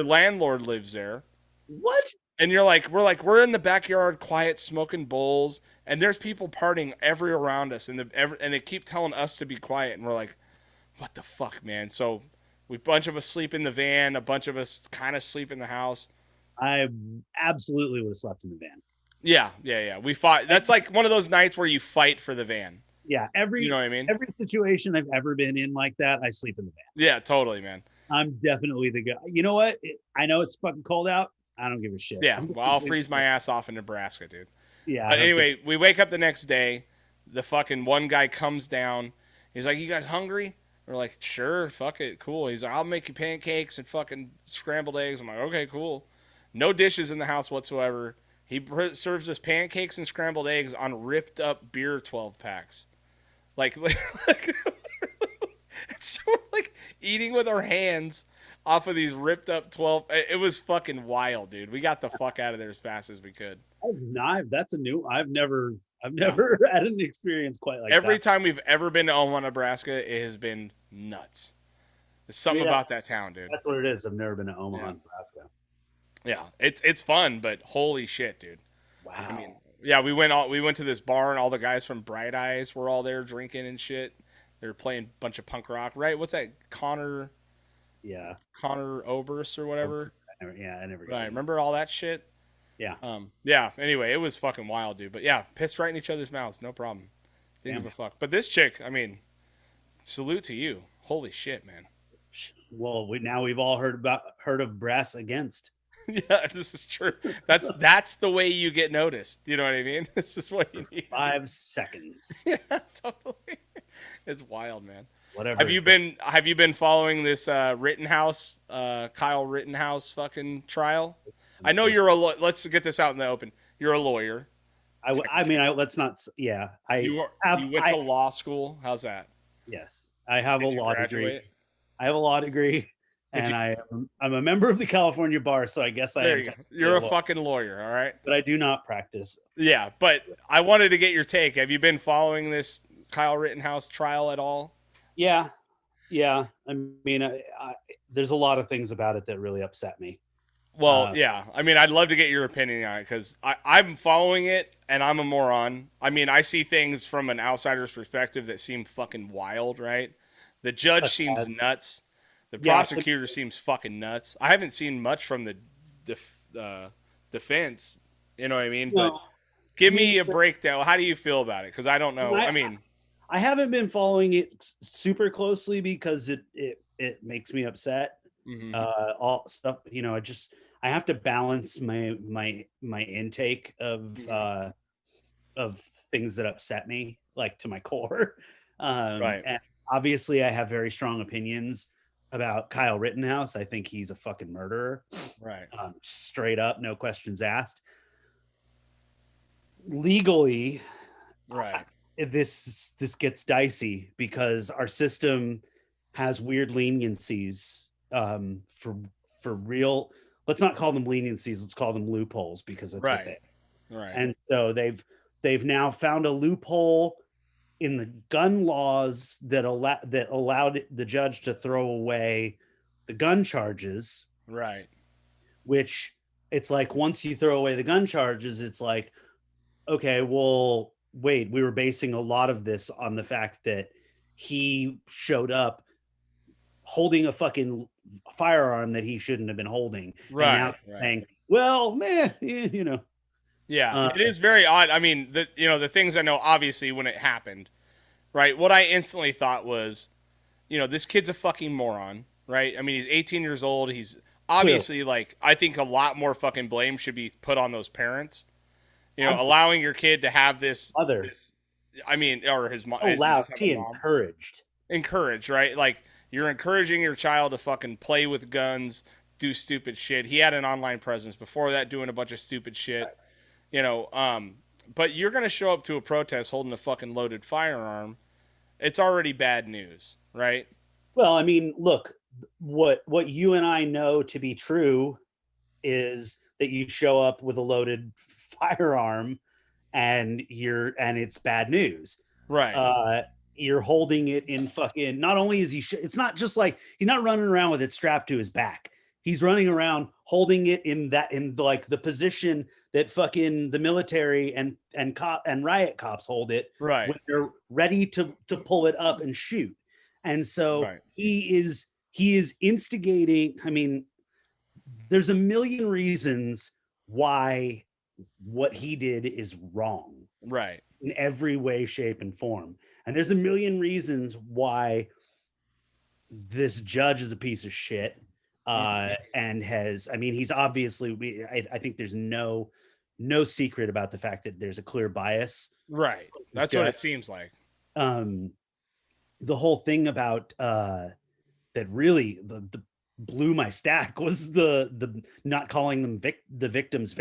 landlord lives there. What? And we're in the backyard, quiet, smoking bowls, and there's people partying everywhere around us, and they keep telling us to be quiet, and we're like, "What the fuck, man?" So a bunch of us sleep in the van, a bunch of us kind of sleep in the house. I absolutely would have slept in the van. Yeah. We fought. That's like one of those nights where you fight for the van. Yeah, you know what I mean? Every situation I've ever been in like that, I sleep in the van. Yeah, totally, man. I'm definitely the guy. You know what? I know it's fucking cold out. I don't give a shit. Yeah, well, I'll freeze my ass off in Nebraska, dude. Yeah. But anyway, we wake up the next day. The fucking one guy comes down. He's like, "You guys hungry?" We're like, "Sure, fuck it, cool." He's like, "I'll make you pancakes and fucking scrambled eggs." I'm like, "Okay, cool." No dishes in the house whatsoever. He serves us pancakes and scrambled eggs on ripped up beer 12 packs. Like so we're like eating with our hands off of these ripped up 12. It was fucking wild, dude. We got the fuck out of there as fast as we could. That's a new. I've never had an experience quite like that. Every time we've ever been to Omaha, Nebraska, it has been nuts. There's something Yeah. about that town, dude. That's what it is. I've never been to Omaha, Yeah. Nebraska. Yeah, it's fun, but holy shit, dude. Wow. I mean, yeah, we went to this bar and all the guys from Bright Eyes were all there drinking and shit. They were playing a bunch of punk rock, right? What's that? Connor Oberst or whatever. I never. Right, remember all that shit? Yeah. Yeah. Anyway, it was fucking wild, dude. But yeah, pissed right in each other's mouths, no problem. Didn't give a fuck. But this chick, I mean, salute to you. Holy shit, man. Well, we've all heard of Brass Against. Yeah, this is true. That's the way you get noticed. You know what I mean? This is what you need. 5 seconds. Yeah, totally. It's wild, man. Whatever. Have you been following this Rittenhouse, Kyle Rittenhouse fucking trial? I know you're let's get this out in the open. You're a lawyer. Let's not. Yeah, You went to law school. How's that? Yes, I have a law degree. Graduate? I have a law degree, and I'm a member of the California bar. So I guess You're a fucking lawyer, all right? But I do not practice. Yeah, but I wanted to get your take. Have you been following this Kyle Rittenhouse trial at all? Yeah. I mean, there's a lot of things about it that really upset me. Well, yeah. I mean, I'd love to get your opinion on it because I'm following it and I'm a moron. I mean, I see things from an outsider's perspective that seem fucking wild, right? The judge seems nuts. The prosecutor seems fucking nuts. I haven't seen much from the defense, you know what I mean? But give me a breakdown. How do you feel about it? Because I don't know. I haven't been following it super closely because it makes me upset. Mm-hmm. All stuff, I have to balance my intake of things that upset me, like to my core. Right. And obviously, I have very strong opinions about Kyle Rittenhouse. I think he's a fucking murderer. Right. Straight up, no questions asked. Legally, right. This gets dicey because our system has weird leniencies for real. Let's not call them leniencies. Let's call them loopholes because that's what they. Right. And so they've now found a loophole in the gun laws that allowed the judge to throw away the gun charges. Right. Which it's like once you throw away the gun charges, it's like, okay, well, wait, we were basing a lot of this on the fact that he showed up holding a fucking firearm that he shouldn't have been holding. Right. Saying, well, man, Yeah, it is very odd. I mean, the things I know, obviously, when it happened, right? What I instantly thought was, this kid's a fucking moron, right? I mean, he's 18 years old. He's obviously, I think a lot more fucking blame should be put on those parents. Allowing your kid to have this, or his mom. Encouraged, right? Like, you're encouraging your child to fucking play with guns, do stupid shit. He had an online presence before that, doing a bunch of stupid shit. Right. But you're going to show up to a protest holding a fucking loaded firearm. It's already bad news, right? Well, I mean, look, what you and I know to be true is that you show up with a loaded firearm and it's bad news. Right. You're holding it in fucking, not only is it's not just like, he's not running around with it strapped to his back. He's running around holding it in the position that fucking the military and riot cops hold it, right, when they're ready to pull it up and shoot. And so he is instigating. I mean, there's a million reasons why what he did is wrong, right, in every way, shape, and form. And there's a million reasons why this judge is a piece of shit. And he's obviously, I think there's no secret about the fact that there's a clear bias. Right. That's what it seems like. The whole thing about that really the blew my stack was the not calling them the victims.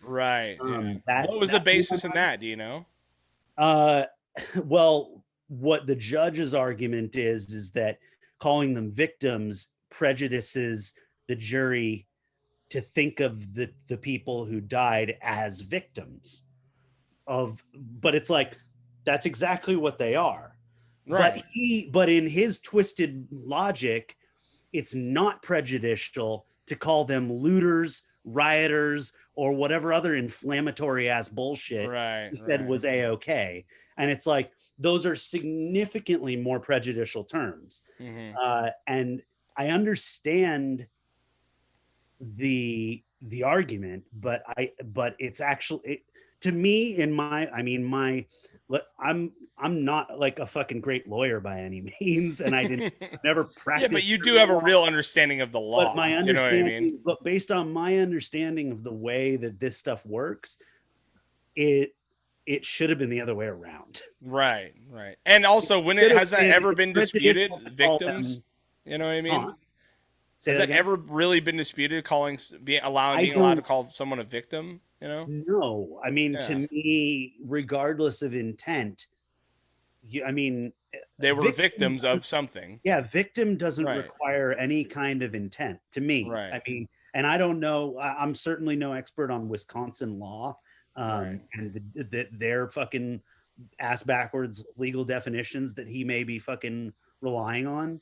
Right. What was the basis in that? Do you know? Well, what the judge's argument is that calling them victims prejudices the jury to think of the people who died as victims but it's like, that's exactly what they are. Right. But in his twisted logic, it's not prejudicial to call them looters, rioters, or whatever other inflammatory ass bullshit Right. he said was a-okay. And it's like, those are significantly more prejudicial terms. And I understand the argument, but it's actually, to me, in my, I mean, I'm not like a fucking great lawyer by any means, and I didn't never practice. Yeah, but you do have a real understanding of the law. But my understanding, you know what I mean? But based on my understanding of the way that this stuff works, it should have been the other way around. Right. And also, has that ever been disputed? Victims, you know what I mean? Has that ever really been disputed? Being allowed to call someone a victim? You know? No, I mean, to me, regardless of intent, I mean, they were victims of something. Yeah, victim doesn't require any kind of intent to me. Right. I mean, and I don't know. I'm certainly no expert on Wisconsin law, and their fucking ass backwards legal definitions that he may be fucking relying on.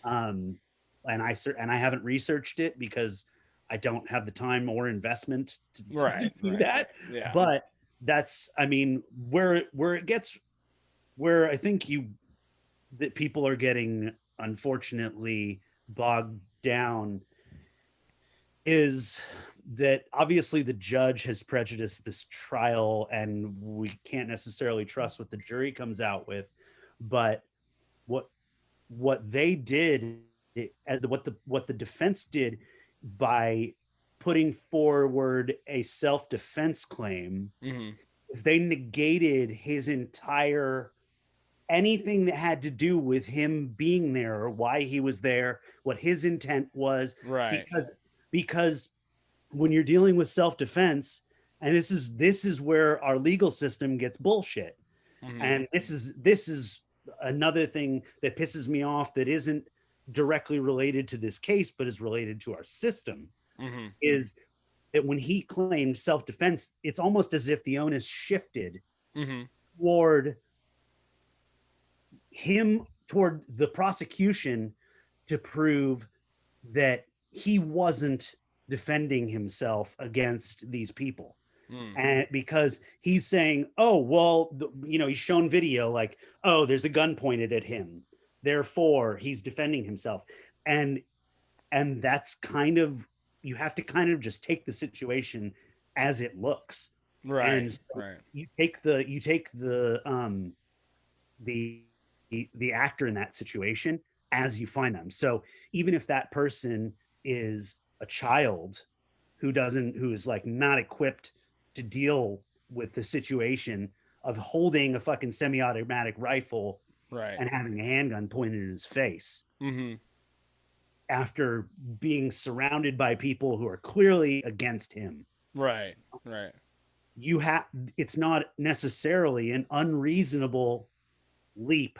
And I haven't researched it because I don't have the time or investment to do that. Yeah. But that's, I mean, where it gets, where I think that people are getting, unfortunately, bogged down is that obviously the judge has prejudiced this trial and we can't necessarily trust what the jury comes out with. But what they did, what the defense did by putting forward a self-defense claim, is they negated his entire, anything that had to do with him being there or why he was there, what his intent was. Right. Because when you're dealing with self-defense, and this is where our legal system gets bullshit. And this is another thing that pisses me off that isn't directly related to this case, but is related to our system, is that when he claimed self-defense, it's almost as if the onus shifted toward the prosecution to prove that he wasn't defending himself against these people. And because he's saying, oh, well, he's shown video like, oh, there's a gun pointed at him, therefore he's defending himself. And that's kind of, you have to kind of just take the situation as it looks. Right. And so you take the actor in that situation as you find them. So even if that person is a child who is like not equipped to deal with the situation of holding a fucking semi-automatic rifle and having a handgun pointed in his face after being surrounded by people who are clearly against him. Right. It's not necessarily an unreasonable leap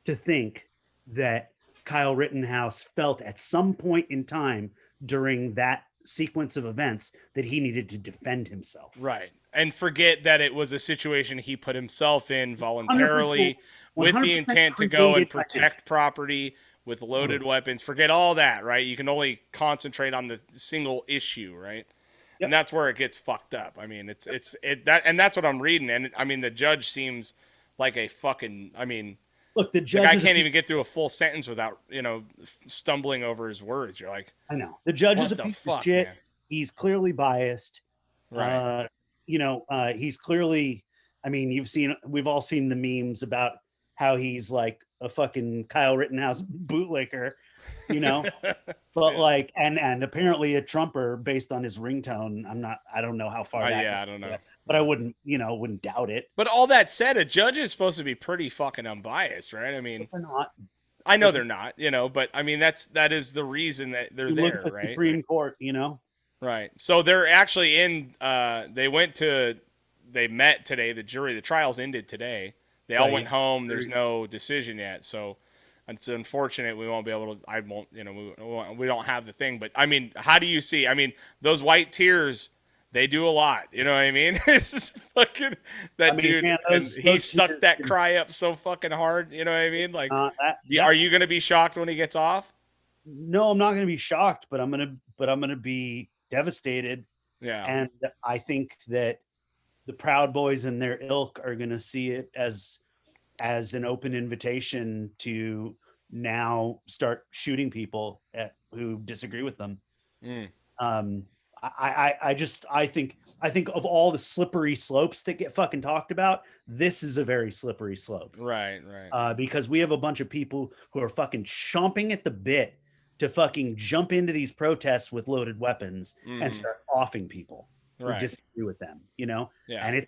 to think that Kyle Rittenhouse felt at some point in time during that sequence of events that he needed to defend himself. Right. And forget that it was a situation he put himself in voluntarily 100% with the intent to go and protect property with loaded weapons. Forget all that, right? You can only concentrate on the single issue, right? Yep. And that's where it gets fucked up. I mean, that's what I'm reading. And I mean, the judge seems like a fucking, I mean, look, the judge, like I can't even get through a full sentence without, stumbling over his words. You're like, I know the judge is a piece of shit. Man. He's clearly biased. Right. He's clearly, I mean, we've all seen the memes about how he's like a fucking Kyle Rittenhouse bootlicker, but like, and apparently a Trumper based on his ringtone. I don't know how far. I don't know. But I wouldn't doubt it. But all that said, a judge is supposed to be pretty fucking unbiased, right? I mean, but they're not. I know they're not, but I mean, that is the reason that they're there, look at right? Supreme Court, Right. So they're actually in, they met today, the jury, the trials ended today. They all went home. There's no decision yet. So it's unfortunate we won't be able to, we don't have the thing. But I mean, how do you see? I mean, those white tears, they do a lot. You know what I mean? It's fucking dude. Man, he sucked that cry up so fucking hard. You know what I mean? Like, are you going to be shocked when he gets off? no, I'm not going to be shocked, but I'm going to be devastated. Yeah. And I think that the Proud Boys and their ilk are going to see it as an open invitation to now start shooting people who disagree with them. Mm. I think of all the slippery slopes that get fucking talked about, this is a very slippery slope. Right, right. Because we have a bunch of people who are fucking chomping at the bit to fucking jump into these protests with loaded weapons and start offing people who disagree with them, you know? Yeah. And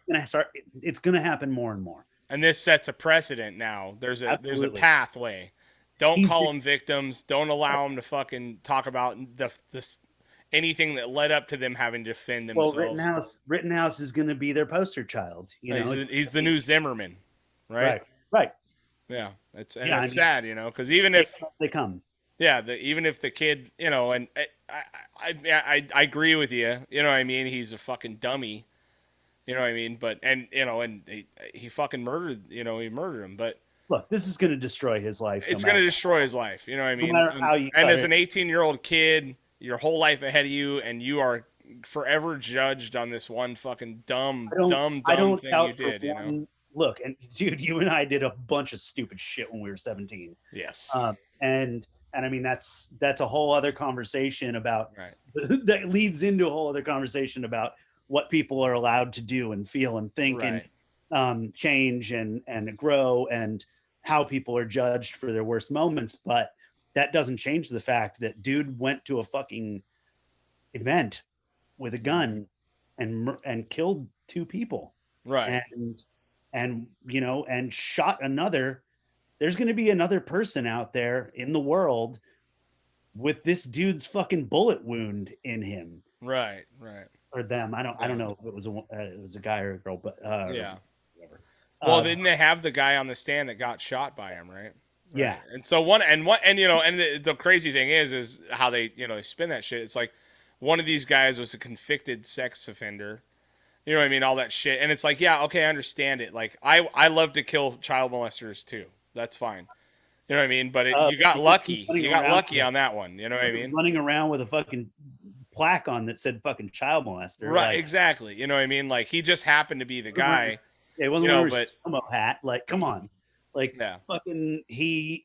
it's gonna happen more and more. And this sets a precedent now. There's a pathway. Don't call them victims. Don't allow them to fucking talk about this anything that led up to them having to defend themselves. Well, Rittenhouse is going to be their poster child. You know, he's the new Zimmerman, right? Right. Yeah, it's sad, you know, because even if they come, even if the kid, you know, and I agree with you. You know what I mean? He's a fucking dummy. You know what I mean? But he fucking murdered. You know, he murdered him. But look, this is going to destroy his life. It's going to destroy his life. You know what I mean? No matter how you and as an 18-year-old kid, your whole life ahead of you, and you are forever judged on this one fucking dumb thing you did. You know? Look, and dude, you and I did a bunch of stupid shit when we were 17. Yes. And I mean that's a whole other conversation about that leads into a whole other conversation about what people are allowed to do and feel and think and change and grow and how people are judged for their worst moments. But that doesn't change the fact that dude went to a fucking event with a gun and killed 2 people. Right. And you know, and shot another. There's going to be another person out there in the world with this dude's fucking bullet wound in him. Right. Or them. I don't know if it was a guy or a girl, but yeah. Whatever. Well, didn't they have the guy on the stand that got shot by him, right? Yeah. And so you know, and the crazy thing is how they spin that shit. It's like one of these guys was a convicted sex offender. You know what I mean? All that shit. And it's like, yeah, okay, I understand it. Like I love to kill child molesters too. That's fine. You know what I mean? But you got lucky. You got lucky on that one. You know what I mean? Running around with a fucking plaque on that said fucking child molester. Right, like, exactly. You know what I mean? Like he just happened to be the guy. It wasn't a Samo hat. Like, come on. Like fucking a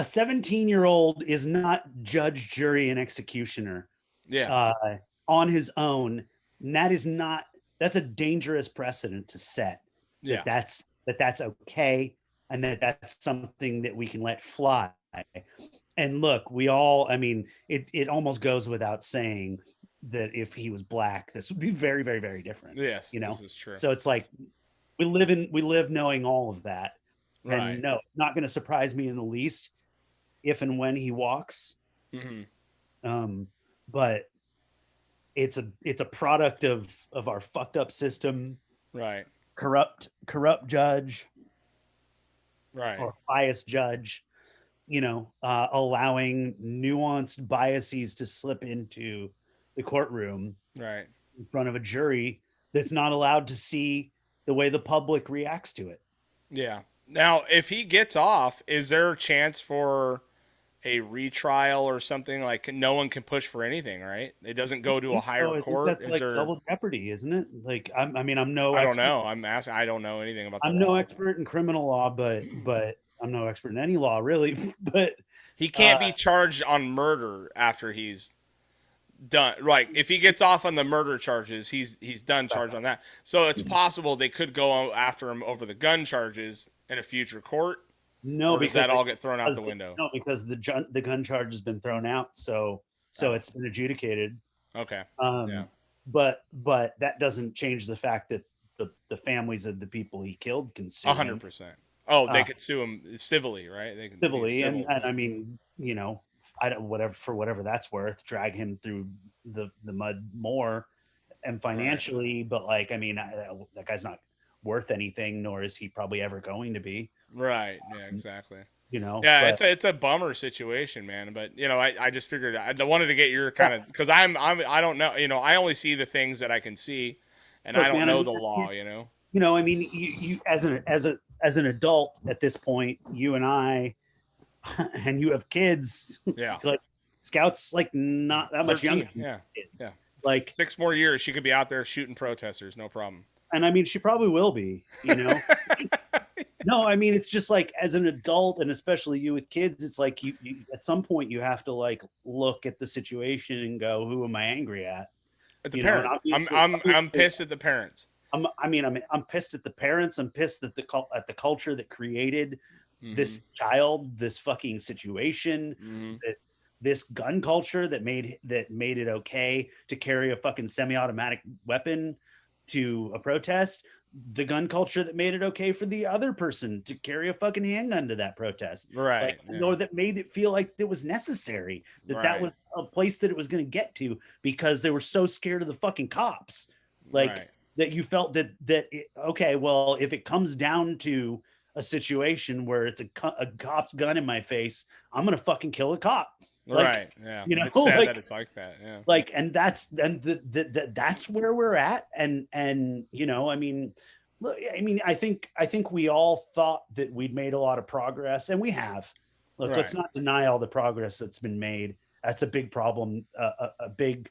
17-year-old is not judge, jury, and executioner. Yeah. On his own. And that's a dangerous precedent to set. Yeah. That's okay. And that's something that we can let fly. And look, it almost goes without saying that if he was black, this would be very, very, very different. Yes, you know, this is true. So it's like we live knowing all of that. Right. And no, it's not going to surprise me in the least if and when he walks. Mm-hmm. But it's a product of our fucked up system. Right. Corrupt judge. Right. Or biased judge. You know, allowing nuanced biases to slip into the courtroom, right, in front of a jury that's not allowed to see the way the public reacts to it. Yeah. Now, if he gets off, is there a chance for a retrial or something? Like no one can push for anything, right? It doesn't go to a higher court. That's like double jeopardy, isn't it? Like I'm no. I don't know. I'm asking. I don't know anything about. I'm no expert in criminal law, but I'm no expert in any law really. But he can't be charged on murder after he's done. Right. If he gets off on the murder charges, he's done charged on that. So it's possible they could go after him over the gun charges in a future court. No, because that all get thrown out the window. No, because the gun charge has been thrown out. So it's been adjudicated. Okay. Yeah. But that doesn't change the fact that the families of the people he killed can sue 100%. Oh, they could sue him civilly, right? They can civilly, and I mean, you know, whatever that's worth, drag him through the mud more, and financially. Right. But like, I mean, that guy's not worth anything, nor is he probably ever going to be. Right. Yeah. Exactly. You know. Yeah, it's a bummer situation, man. But you know, I just figured I wanted to get your kind of because I don't know. You know, I only see the things that I can see, and I don't know the law. You know. You know, I mean, you as an adult at this point, you and I and you have kids, Yeah. like Scout's like not that much 13, younger. Yeah. Yeah. Like 6 more years, she could be out there shooting protesters, no problem. and I mean, she probably will be, you know. No, I mean, it's just like as an adult, and especially you with kids, it's like you at some point you have to like look at the situation and go, "Who am I angry at?" At the You know, and parent. obviously- I'm pissed at the parents. I'm pissed at the parents. I'm pissed at the culture that created this child, this fucking situation, this gun culture that made it okay to carry a fucking semi-automatic weapon to a protest. The gun culture that made it okay for the other person to carry a fucking handgun to that protest, Right? like, or that made it feel like it was necessary, that was a place that it was going to get to because they were so scared of the fucking cops, like that you felt okay, well, if it comes down to a situation where it's a cop's gun in my face, I'm gonna fucking kill a cop. Like, yeah. You know, it's sad like, that it's like that. Yeah. Like, and that's where we're at. And you know, I mean, I think we all thought that we'd made a lot of progress, and we have. Look, let's not deny all the progress that's been made. That's a big problem. A big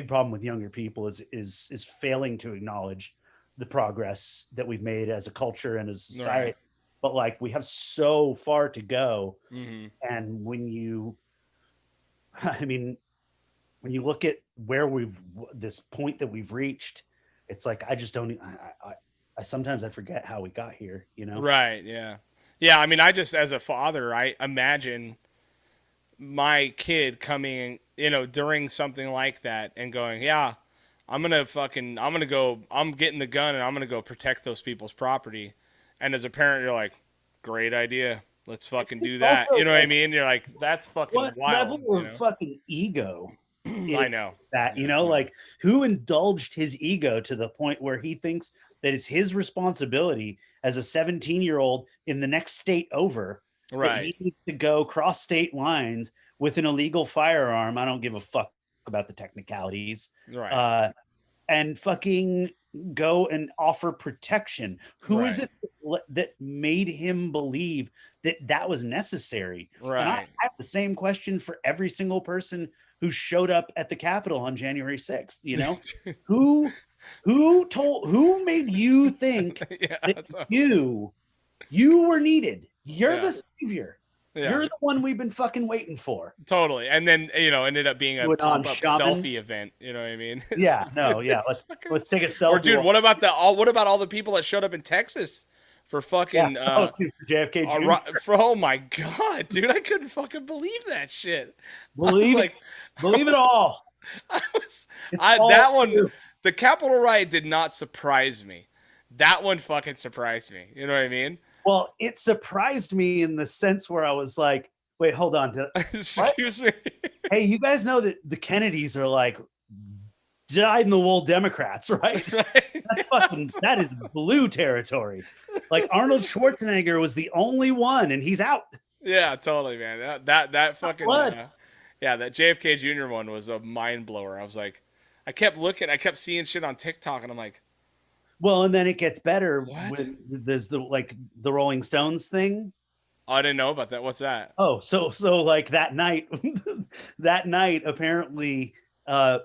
problem with younger people is failing to acknowledge the progress that we've made as a culture and as a society. Right. But like, we have so far to go. And when you look at where this point that we've reached, it's like, I just don't, I sometimes I forget how we got here, you know? Right. Yeah. Yeah. I mean, I just, as a father, I imagine my kid coming, you know, during something like that and going, yeah, I'm getting the gun and I'm going to go protect those people's property. And as a parent, you're like, great idea. Let's fucking do that. Also, you know what I mean? You're like, that's fucking what wild. level of fucking ego I know that, you know, like, who indulged his ego to the point where he thinks that it's his responsibility as a 17-year-old in the next state over, that he needs to go cross state lines with an illegal firearm. I don't give a fuck about the technicalities. Right. And fucking go and offer protection. Who is it that made him believe that was necessary? Right. And I have the same question for every single person who showed up at the Capitol on January 6th. You know, who made you think that you were needed? You're the savior. Yeah. You're the one we've been fucking waiting for. Totally. And then, you know, ended up being a pop-up selfie event. You know what I mean? Yeah. No. Yeah. Let's take a selfie. Or dude, what about all the people that showed up in Texas for fucking for JFK Jr.? Oh my god, dude, I couldn't fucking believe that shit. Believe it all. That one, the Capitol riot did not surprise me. That one fucking surprised me. You know what I mean? Well, it surprised me in the sense where I was like, wait, hold on. Excuse me. Hey, you guys know that the Kennedys are like dyed-in-the-wool Democrats, right? That is blue territory. Like, Arnold Schwarzenegger was the only one, and he's out. Yeah, totally, man. That fucking that JFK Jr. one was a mind blower. I was like, I kept seeing shit on TikTok, and I'm like, well, and then it gets better when there's the Rolling Stones thing. Oh, I didn't know about that. What's that? Oh, so like that night, apparently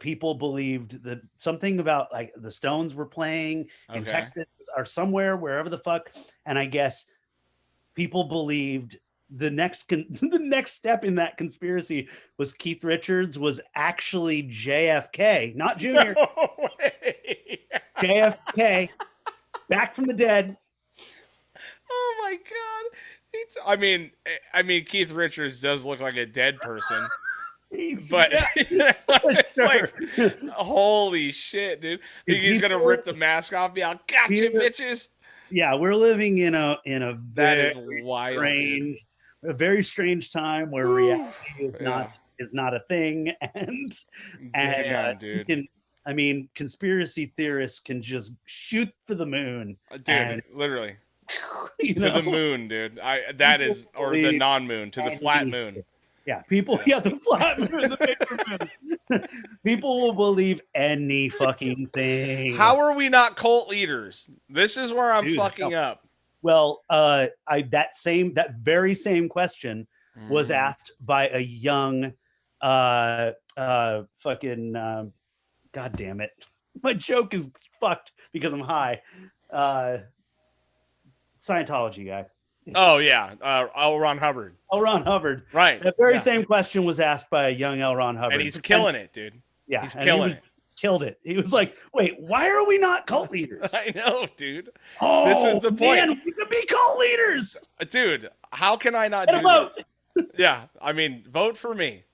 people believed that something about like the Stones were playing in Texas or somewhere, wherever the fuck. And I guess people believed the next step in that conspiracy was Keith Richards was actually JFK, not Junior. No way. JFK, back from the dead. Oh my god! I mean, Keith Richards does look like a dead person, but it's like, holy shit, dude! He's gonna rip the mask off. Be like, gotcha, bitches. Yeah, we're living in a very strange time where reality is not a thing, and dude. Conspiracy theorists can just shoot for the moon. Dude, literally. To the moon, dude. The non-moon, to the flat moon. Yeah, the flat moon, the bigger moon. People will believe any fucking thing. How are we not cult leaders? This is where I'm fucking up. Well, that very same question was asked by a young, fucking, God damn it, my joke is fucked because I'm high. Scientology guy. Oh yeah, L. Ron Hubbard. L. Ron Hubbard. Right. That very Yeah. same question was asked by a young L. Ron Hubbard. And he's killing it, dude. Yeah, He's and killing it. Killed it. He was like, "Wait, why are we not cult leaders?" I know, dude. Oh, This is the point. Man, we could be cult leaders. Dude, how can I not Get do a vote. this? Yeah, I mean, vote for me.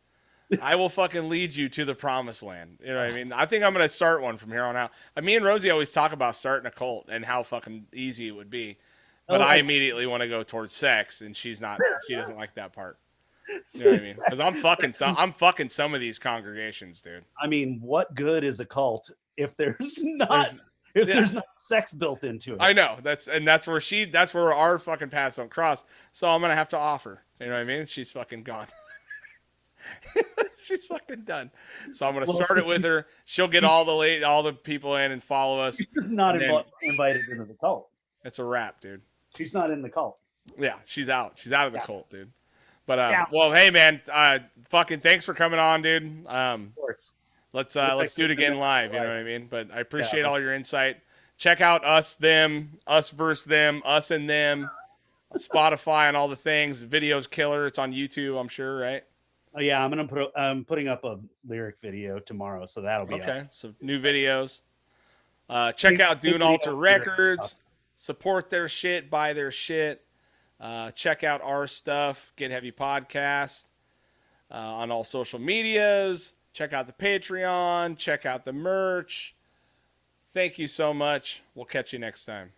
I will fucking lead you to the promised land. You know what I mean? I think I'm going to start one from here on out. Me and Rosie always talk about starting a cult and how fucking easy it would be. But I immediately want to go towards sex, and she doesn't like that part. You know what I mean? Because I'm fucking some of these congregations, dude. I mean, what good is a cult if there's not sex built into it? I know that's where our fucking paths don't cross. So I'm gonna have to offer. You know what I mean? She's fucking gone. She's fucking done. So I'm gonna start it with her. She'll get all the people in and follow us. She's not invited into the cult. It's a wrap, dude. She's not in the cult. Yeah, she's out. She's out of the cult, dude. But well, hey man, fucking thanks for coming on, dude. Of course. Let's do it again live. You know what I mean? But I appreciate all your insight. Check out us, them, us versus them, us and them, Spotify and all the things. Video's killer. It's on YouTube, I'm sure, right? Oh yeah, I'm putting up a lyric video tomorrow, so that'll be okay. up. So new videos. Check out Dune Alter Records. Support their shit. Buy their shit. Check out our stuff. Get Heavy Podcast on all social medias. Check out the Patreon. Check out the merch. Thank you so much. We'll catch you next time.